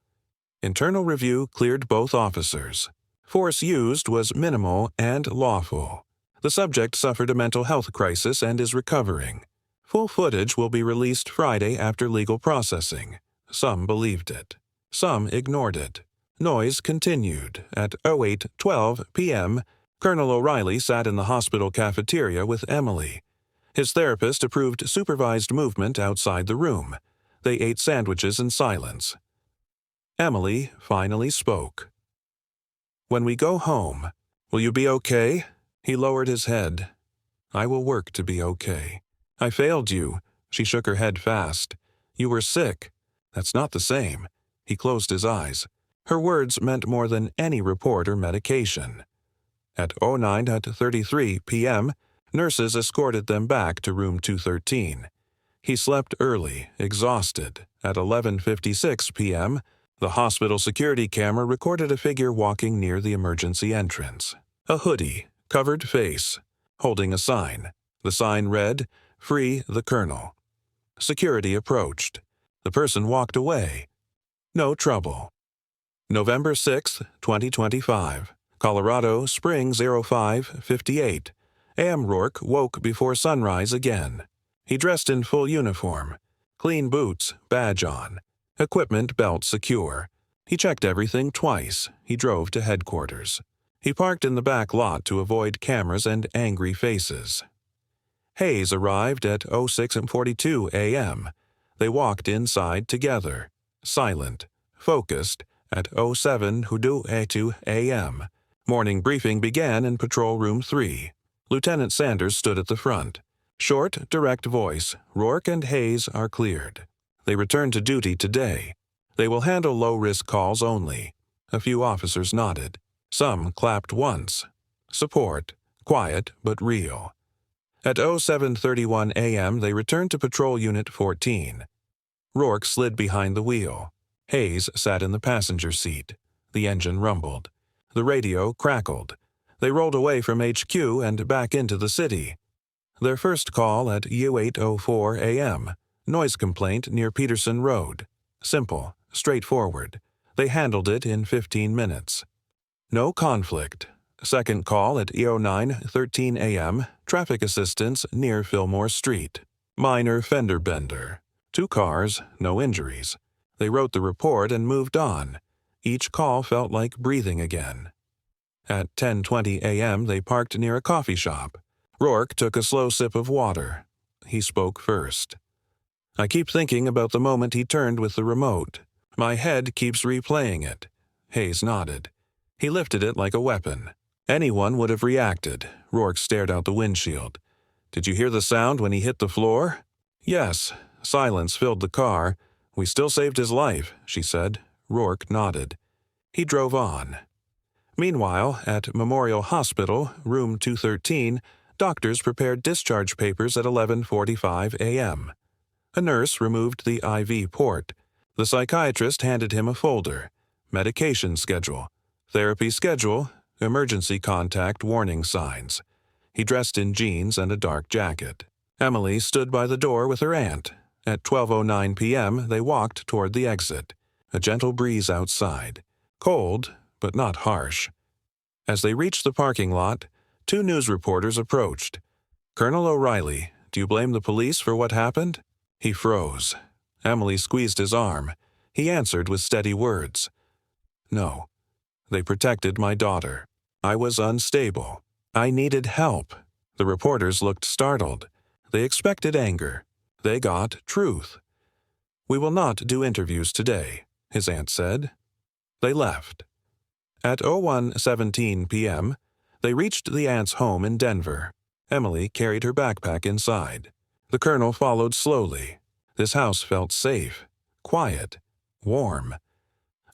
Internal review cleared both officers. Force used was minimal and lawful. The subject suffered a mental health crisis and is recovering. Full footage will be released Friday after legal processing. Some believed it. Some ignored it. Noise continued. At 08:12 p.m., Colonel O'Reilly sat in the hospital cafeteria with Emily. His therapist approved supervised movement outside the room. They ate sandwiches in silence. Emily finally spoke. When we go home, will you be okay? He lowered his head. I will work to be okay. I failed you. She shook her head fast. You were sick. That's not the same. He closed his eyes. Her words meant more than any report or medication. At 09:33 p.m., nurses escorted them back to room 213. He slept early, exhausted. At 11:56 p.m., the hospital security camera recorded a figure walking near the emergency entrance. A hoodie, covered face, holding a sign. The sign read, "Free the Colonel." Security approached. The person walked away. No trouble. November 6, 2025. Colorado Springs 05:58. A.M. Rourke woke before sunrise again. He dressed in full uniform. Clean boots, badge on. Equipment belt secure. He checked everything twice. He drove to headquarters. He parked in the back lot to avoid cameras and angry faces. Hayes arrived at 06:42 a.m. They walked inside together, silent, focused, at 07:02 a.m. Morning briefing began in Patrol Room 3. Lieutenant Sanders stood at the front. Short, direct voice, "Rourke and Hayes are cleared. They return to duty today. They will handle low-risk calls only." A few officers nodded. Some clapped once. Support, quiet but real. At 07:31 a.m. they returned to Patrol Unit 14. Rourke slid behind the wheel. Hayes sat in the passenger seat. The engine rumbled. The radio crackled. They rolled away from HQ and back into the city. Their first call at U8:04 a.m. Noise complaint near Peterson Road. Simple, straightforward. They handled it in 15 minutes. No conflict. Second call at E09:13 a.m. Traffic assistance near Fillmore Street. Minor fender bender. 2 cars, no injuries. They wrote the report and moved on. Each call felt like breathing again. At 10:20 a.m. they parked near a coffee shop. Rourke took a slow sip of water. He spoke first. "I keep thinking about the moment he turned with the remote. My head keeps replaying it." Hayes nodded. He lifted it like a weapon. Anyone would have reacted. Rourke stared out the windshield. "Did you hear the sound when he hit the floor?" "Yes." Silence filled the car. "We still saved his life," she said. Rourke nodded. He drove on. Meanwhile, at Memorial Hospital, room 213, doctors prepared discharge papers at 11:45 a.m. A nurse removed the IV port. The psychiatrist handed him a folder. Medication schedule. Therapy schedule. Emergency contact warning signs. He dressed in jeans and a dark jacket. Emily stood by the door with her aunt. At 12:09 p.m., they walked toward the exit. A gentle breeze outside. Cold, but not harsh. As they reached the parking lot, 2 news reporters approached. "Colonel O'Reilly, do you blame the police for what happened?" He froze. Emily squeezed his arm. He answered with steady words. "No. They protected my daughter. I was unstable. I needed help." The reporters looked startled. They expected anger. They got truth. "We will not do interviews today," his aunt said. They left. At 01:17 p.m., they reached the aunt's home in Denver. Emily carried her backpack inside. The colonel followed slowly. This house felt safe, quiet, warm.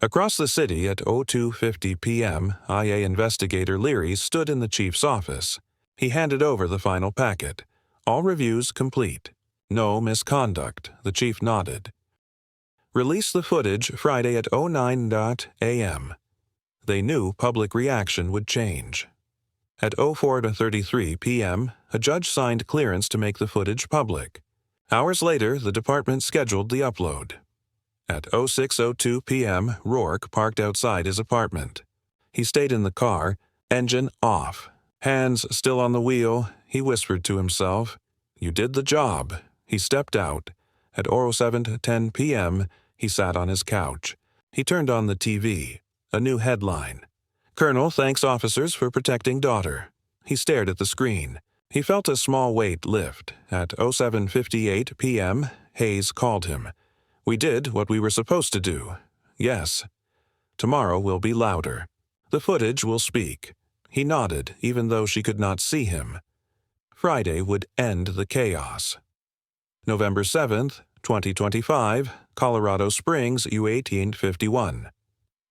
Across the city at 02:50 p.m., IA investigator Leary stood in the chief's office. He handed over the final packet. All reviews complete. No misconduct, the chief nodded. Release the footage Friday at 09 a.m. They knew public reaction would change. At 04:33 p.m., a judge signed clearance to make the footage public. Hours later, the department scheduled the upload. At 06:02 p.m., Rourke parked outside his apartment. He stayed in the car, engine off. Hands still on the wheel, he whispered to himself, "You did the job." He stepped out. At 07:10 p.m., he sat on his couch. He turned on the TV. A new headline. "Colonel thanks officers for protecting daughter." He stared at the screen. He felt a small weight lift. At 07:58 p.m., Hayes called him. "We did what we were supposed to do." "Yes." "Tomorrow will be louder. The footage will speak." He nodded, even though she could not see him. Friday would end the chaos. November 7th, 2025, Colorado Springs, U1851.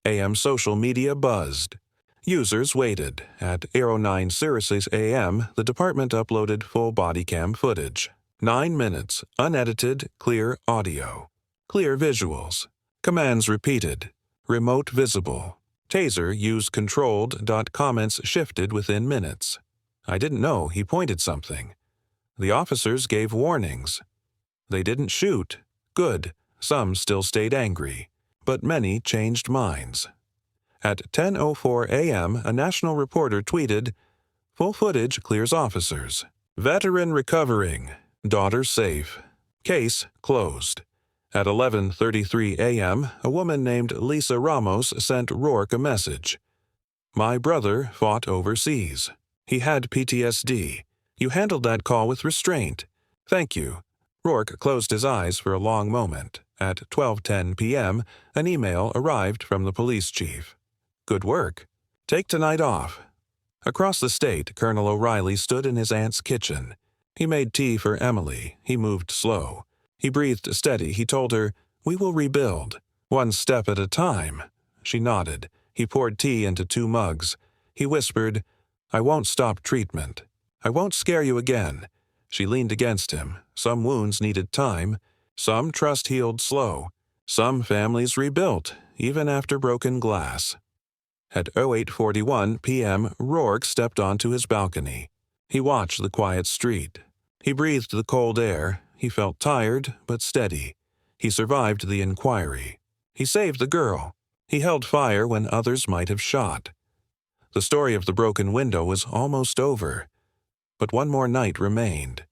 AM social media buzzed. Users waited. At 09:06 a.m., the department uploaded full bodycam footage. 9 minutes, unedited, clear audio. Clear visuals. Commands repeated. Remote visible. Taser used controlled. Comments shifted within minutes. I didn't know he pointed something. The officers gave warnings. They didn't shoot. Good. Some still stayed angry. But many changed minds. At 10:04 a.m., a national reporter tweeted, "Full footage clears officers. Veteran recovering. Daughter safe. Case closed." At 11:33 a.m., a woman named Lisa Ramos sent Rourke a message. "My brother fought overseas. He had PTSD. You handled that call with restraint. Thank you." Rourke closed his eyes for a long moment. At 12:10 p.m., an email arrived from the police chief. "Good work. Take tonight off." Across the state, Colonel O'Reilly stood in his aunt's kitchen. He made tea for Emily. He moved slow. He breathed steady. He told her, "We will rebuild. One step at a time." She nodded. He poured tea into 2 mugs. He whispered, "I won't stop treatment. I won't scare you again." She leaned against him. Some wounds needed time. Some trust healed slow. Some families rebuilt, even after broken glass. At 08:41 p.m., Rourke stepped onto his balcony. He watched the quiet street. He breathed the cold air. He felt tired, but steady. He survived the inquiry. He saved the girl. He held fire when others might have shot. The story of the broken window was almost over. But one more night remained.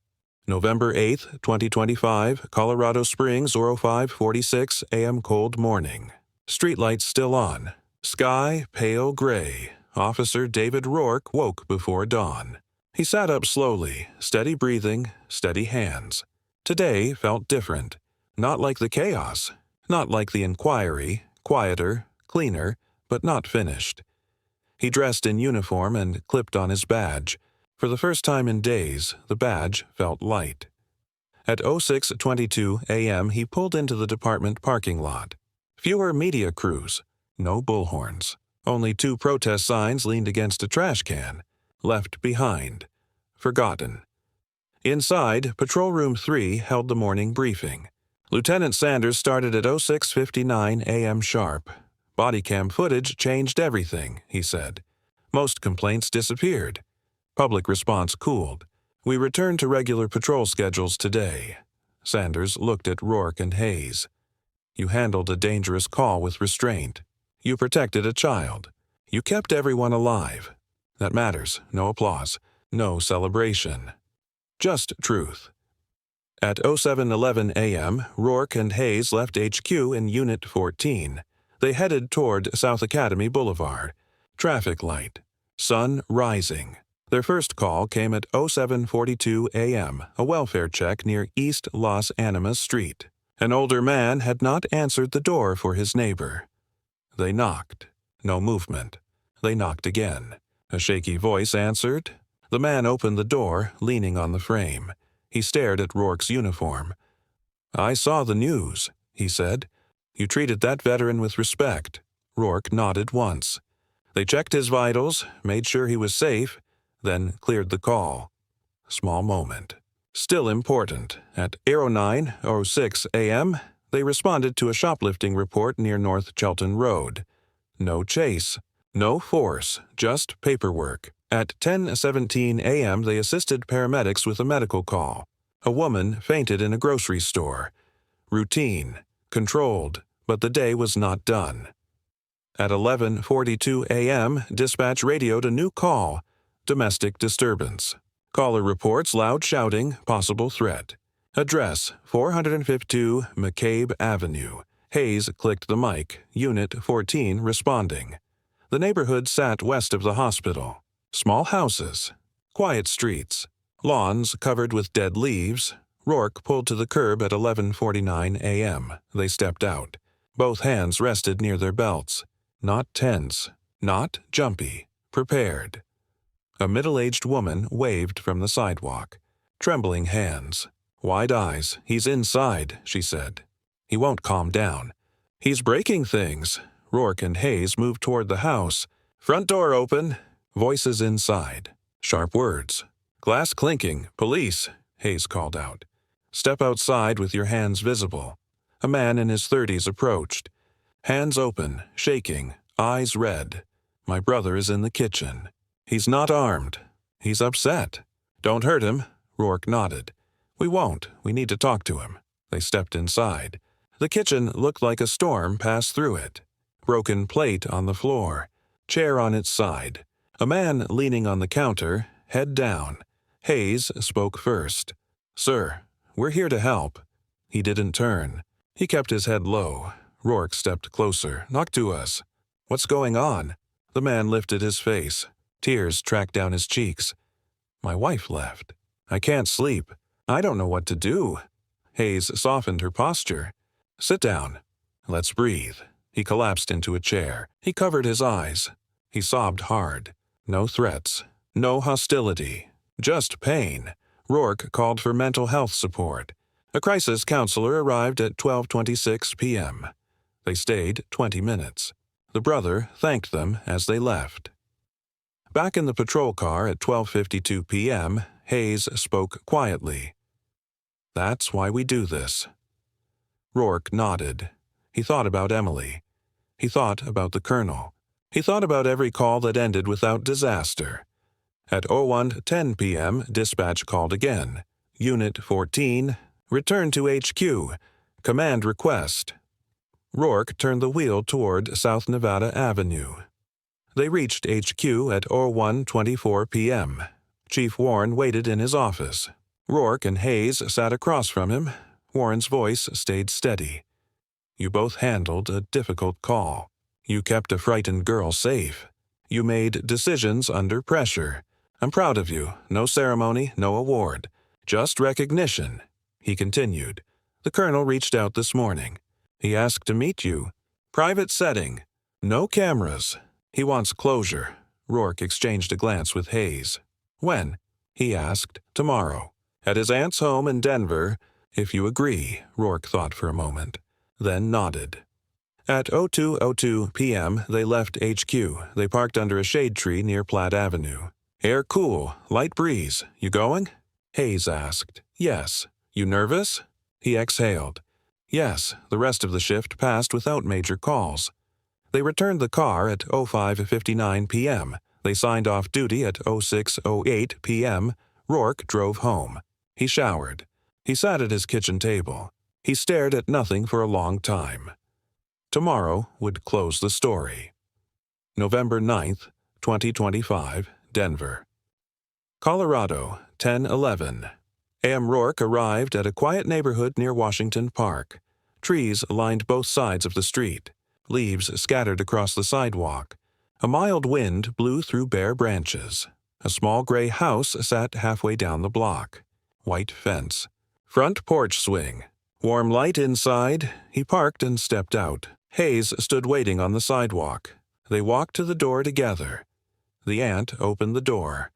November 8, 2025, Colorado Springs, 05:46 a.m. cold morning. Streetlights still on. Sky pale gray. Officer David Rourke woke before dawn. He sat up slowly, steady breathing, steady hands. Today felt different. Not like the chaos. Not like the inquiry. Quieter, cleaner, but not finished. He dressed in uniform and clipped on his badge. For the first time in days, the badge felt light. At 06:22 a.m., he pulled into the department parking lot. Fewer media crews. No bullhorns. Only 2 protest signs leaned against a trash can. Left behind. Forgotten. Inside, Patrol Room 3 held the morning briefing. Lieutenant Sanders started at 06:59 a.m. sharp. Bodycam footage changed everything, he said. Most complaints disappeared. Public response cooled. We returned to regular patrol schedules today. Sanders looked at Rourke and Hayes. You handled a dangerous call with restraint. You protected a child. You kept everyone alive. That matters. No applause. No celebration. Just truth. At 07:11 a.m., Rourke and Hayes left HQ in Unit 14. They headed toward South Academy Boulevard. Traffic light. Sun rising. Their first call came at 07:42 a.m., a welfare check near East Los Animas Street. An older man had not answered the door for his neighbor. They knocked. No movement. They knocked again. A shaky voice answered. The man opened the door, leaning on the frame. He stared at Rourke's uniform. "I saw the news," he said. "You treated that veteran with respect." Rourke nodded once. They checked his vitals, made sure he was safe, then cleared the call. Small moment. Still important. At 09:06 a.m., they responded to a shoplifting report near North Chelton Road. No chase. No force. Just paperwork. At 10:17 a.m., they assisted paramedics with a medical call. A woman fainted in a grocery store. Routine. Controlled. But the day was not done. At 11:42 a.m., dispatch radioed a new call. Domestic disturbance. Caller reports loud shouting, possible threat. Address, 452 McCabe Avenue. Hayes clicked the mic. Unit 14 responding. The neighborhood sat west of the hospital. Small houses. Quiet streets. Lawns covered with dead leaves. Rourke pulled to the curb at 11:49 a.m. They stepped out. Both hands rested near their belts. Not tense. Not jumpy. Prepared. A middle-aged woman waved from the sidewalk. Trembling hands. Wide eyes. "He's inside," she said. "He won't calm down. He's breaking things." Rourke and Hayes moved toward the house. Front door open. Voices inside. Sharp words. Glass clinking. Police, Hayes called out. Step outside with your hands visible. A man in his 30s approached. Hands open, shaking, eyes red. My brother is in the kitchen. He's not armed. He's upset. Don't hurt him, Rourke nodded. We won't. We need to talk to him. They stepped inside. The kitchen looked like a storm passed through it. Broken plate on the floor. Chair on its side. A man leaning on the counter, head down. Hayes spoke first. Sir, we're here to help. He didn't turn. He kept his head low. Rourke stepped closer. Knock to us. What's going on? The man lifted his face. Tears tracked down his cheeks. My wife left. I can't sleep. I don't know what to do. Hayes softened her posture. Sit down. Let's breathe. He collapsed into a chair. He covered his eyes. He sobbed hard. No threats. No hostility. Just pain. Rourke called for mental health support. A crisis counselor arrived at 12:26 p.m. They stayed 20 minutes. The brother thanked them as they left. Back in the patrol car at 12:52 p.m., Hayes spoke quietly. That's why we do this. Rourke nodded. He thought about Emily. He thought about the colonel. He thought about every call that ended without disaster. At 01:10 p.m., dispatch called again. Unit 14, return to HQ. Command request. Rourke turned the wheel toward South Nevada Avenue. They reached HQ at 01:24 p.m. Chief Warren waited in his office. Rourke and Hayes sat across from him. Warren's voice stayed steady. You both handled a difficult call. You kept a frightened girl safe. You made decisions under pressure. I'm proud of you. No ceremony, no award. Just recognition. He continued. The colonel reached out this morning. He asked to meet you. Private setting. No cameras. He wants closure. Rourke exchanged a glance with Hayes. When? He asked. Tomorrow. At his aunt's home in Denver. If you agree, Rourke thought for a moment, then nodded. At 02:02 p.m., they left HQ. They parked under a shade tree near Platt Avenue. Air cool, light breeze. You going? Hayes asked. Yes. You nervous? He exhaled. Yes, the rest of the shift passed without major calls. They returned the car at 05:59 p.m. They signed off duty at 06:08 p.m. Rourke drove home. He showered. He sat at his kitchen table. He stared at nothing for a long time. Tomorrow would close the story. November 9th, 2025, Denver. Colorado, 10:11. A.M. Rourke arrived at a quiet neighborhood near Washington Park. Trees lined both sides of the street. Leaves scattered across the sidewalk. A mild wind blew through bare branches. A small gray house sat halfway down the block. White fence. Front porch swing. Warm light inside. He parked and stepped out. Hayes stood waiting on the sidewalk. They walked to the door together. The aunt opened the door.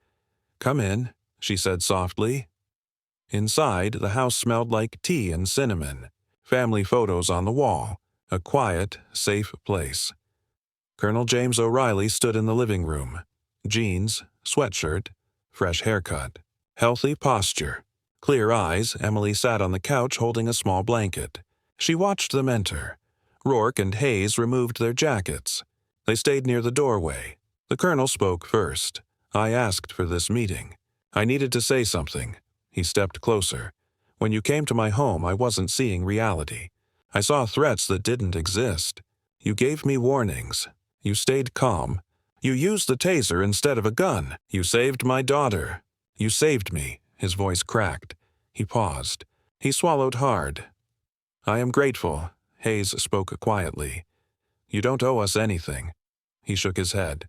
Come in, she said softly. Inside, the house smelled like tea and cinnamon. Family photos on the wall. A quiet, safe place. Colonel James O'Reilly stood in the living room. Jeans, sweatshirt, fresh haircut. Healthy posture. Clear eyes, Emily sat on the couch holding a small blanket. She watched them enter. Rourke and Hayes removed their jackets. They stayed near the doorway. The colonel spoke first. I asked for this meeting. I needed to say something. He stepped closer. When you came to my home, I wasn't seeing reality. I saw threats that didn't exist. You gave me warnings. You stayed calm. You used the taser instead of a gun. You saved my daughter. You saved me. His voice cracked. He paused. He swallowed hard. I am grateful, Hayes spoke quietly. You don't owe us anything. He shook his head.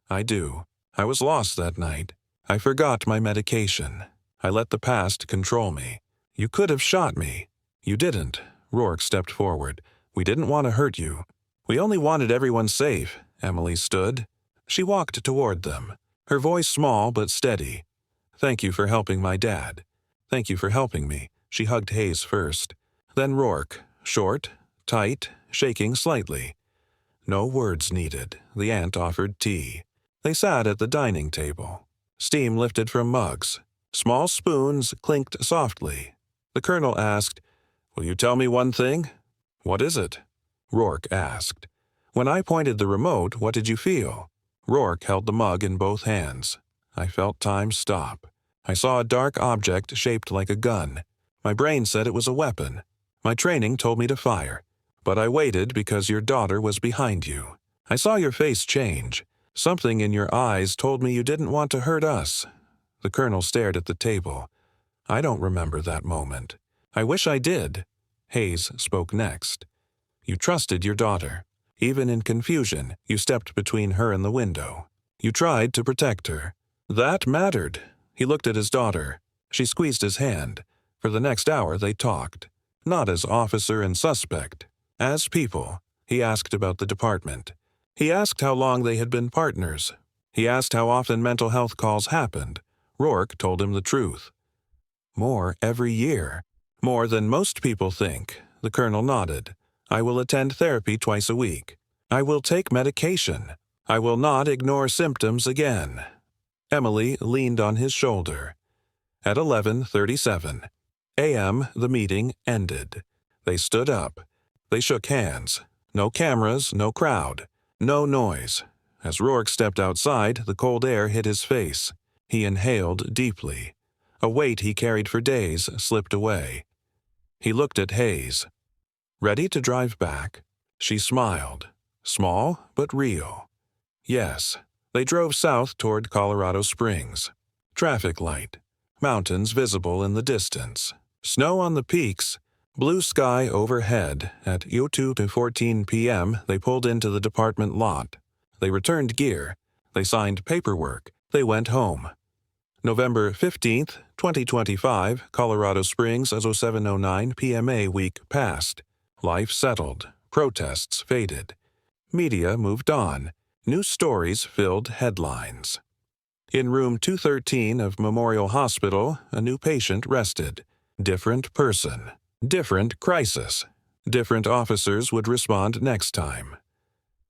I do. I was lost that night. I forgot my medication. I let the past control me. You could have shot me. You didn't. Rourke stepped forward. We didn't want to hurt you. We only wanted everyone safe. Emily stood. She walked toward them. Her voice small but steady. Thank you for helping my dad. Thank you for helping me. She hugged Hayes first. Then Rourke, short, tight, shaking slightly. No words needed. The aunt offered tea. They sat at the dining table. Steam lifted from mugs. Small spoons clinked softly. The colonel asked, "Will you tell me one thing?" "What is it?" Rourke asked. "When I pointed the remote, what did you feel?" Rourke held the mug in both hands. "I felt time stop. I saw a dark object shaped like a gun. My brain said it was a weapon. My training told me to fire. But I waited because your daughter was behind you. I saw your face change. Something in your eyes told me you didn't want to hurt us." The colonel stared at the table. "I don't remember that moment. I wish I did." Hayes spoke next. "You trusted your daughter. Even in confusion, you stepped between her and the window. You tried to protect her. That mattered." He looked at his daughter. She squeezed his hand. For the next hour they talked. Not as officer and suspect. As people. He asked about the department. He asked how long they had been partners. He asked how often mental health calls happened. Rourke told him the truth. "More every year. More than most people think." The colonel nodded. "I will attend therapy twice a week. I will take medication. I will not ignore symptoms again." Emily leaned on his shoulder. At 11:37 a.m., the meeting ended. They stood up. They shook hands. No cameras, no crowd. No noise. As Rourke stepped outside, the cold air hit his face. He inhaled deeply. A weight he carried for days slipped away. He looked at Hayes. "Ready to drive back?" She smiled. Small, but real. Yes. They drove south toward Colorado Springs. Traffic light. Mountains visible in the distance. Snow on the peaks. Blue sky overhead. At 2:14 p.m., they pulled into the department lot. They returned gear. They signed paperwork. They went home. November 15th, 2025, Colorado Springs as 0709 PMA week passed. Life settled. Protests faded. Media moved on. New stories filled headlines. In room 213 of Memorial Hospital, a new patient rested. Different person. Different crisis. Different officers would respond next time.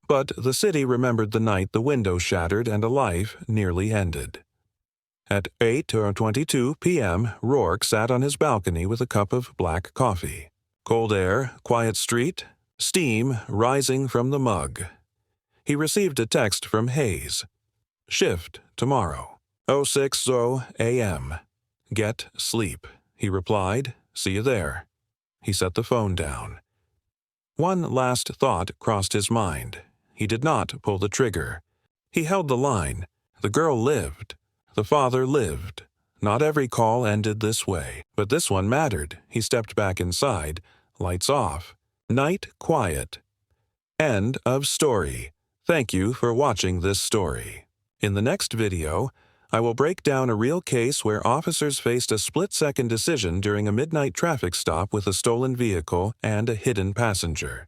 But the city remembered the night the window shattered and a life nearly ended. At 8:22 p.m., Rourke sat on his balcony with a cup of black coffee. Cold air, quiet street, steam rising from the mug. He received a text from Hayes. "Shift tomorrow. 06:00 a.m. Get sleep." He replied, "See you there." He set the phone down. One last thought crossed his mind. He did not pull the trigger. He held the line. The girl lived. The father lived. Not every call ended this way, but this one mattered. He stepped back inside. Lights off. Night quiet. End of story. Thank you for watching this story. In the next video, I will break down a real case where officers faced a split-second decision during a midnight traffic stop with a stolen vehicle and a hidden passenger.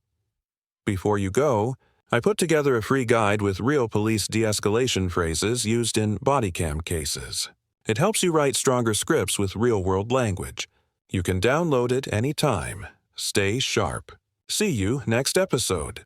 Before you go, I put together a free guide with real police de-escalation phrases used in bodycam cases. It helps you write stronger scripts with real-world language. You can download it anytime. Stay sharp. See you next episode.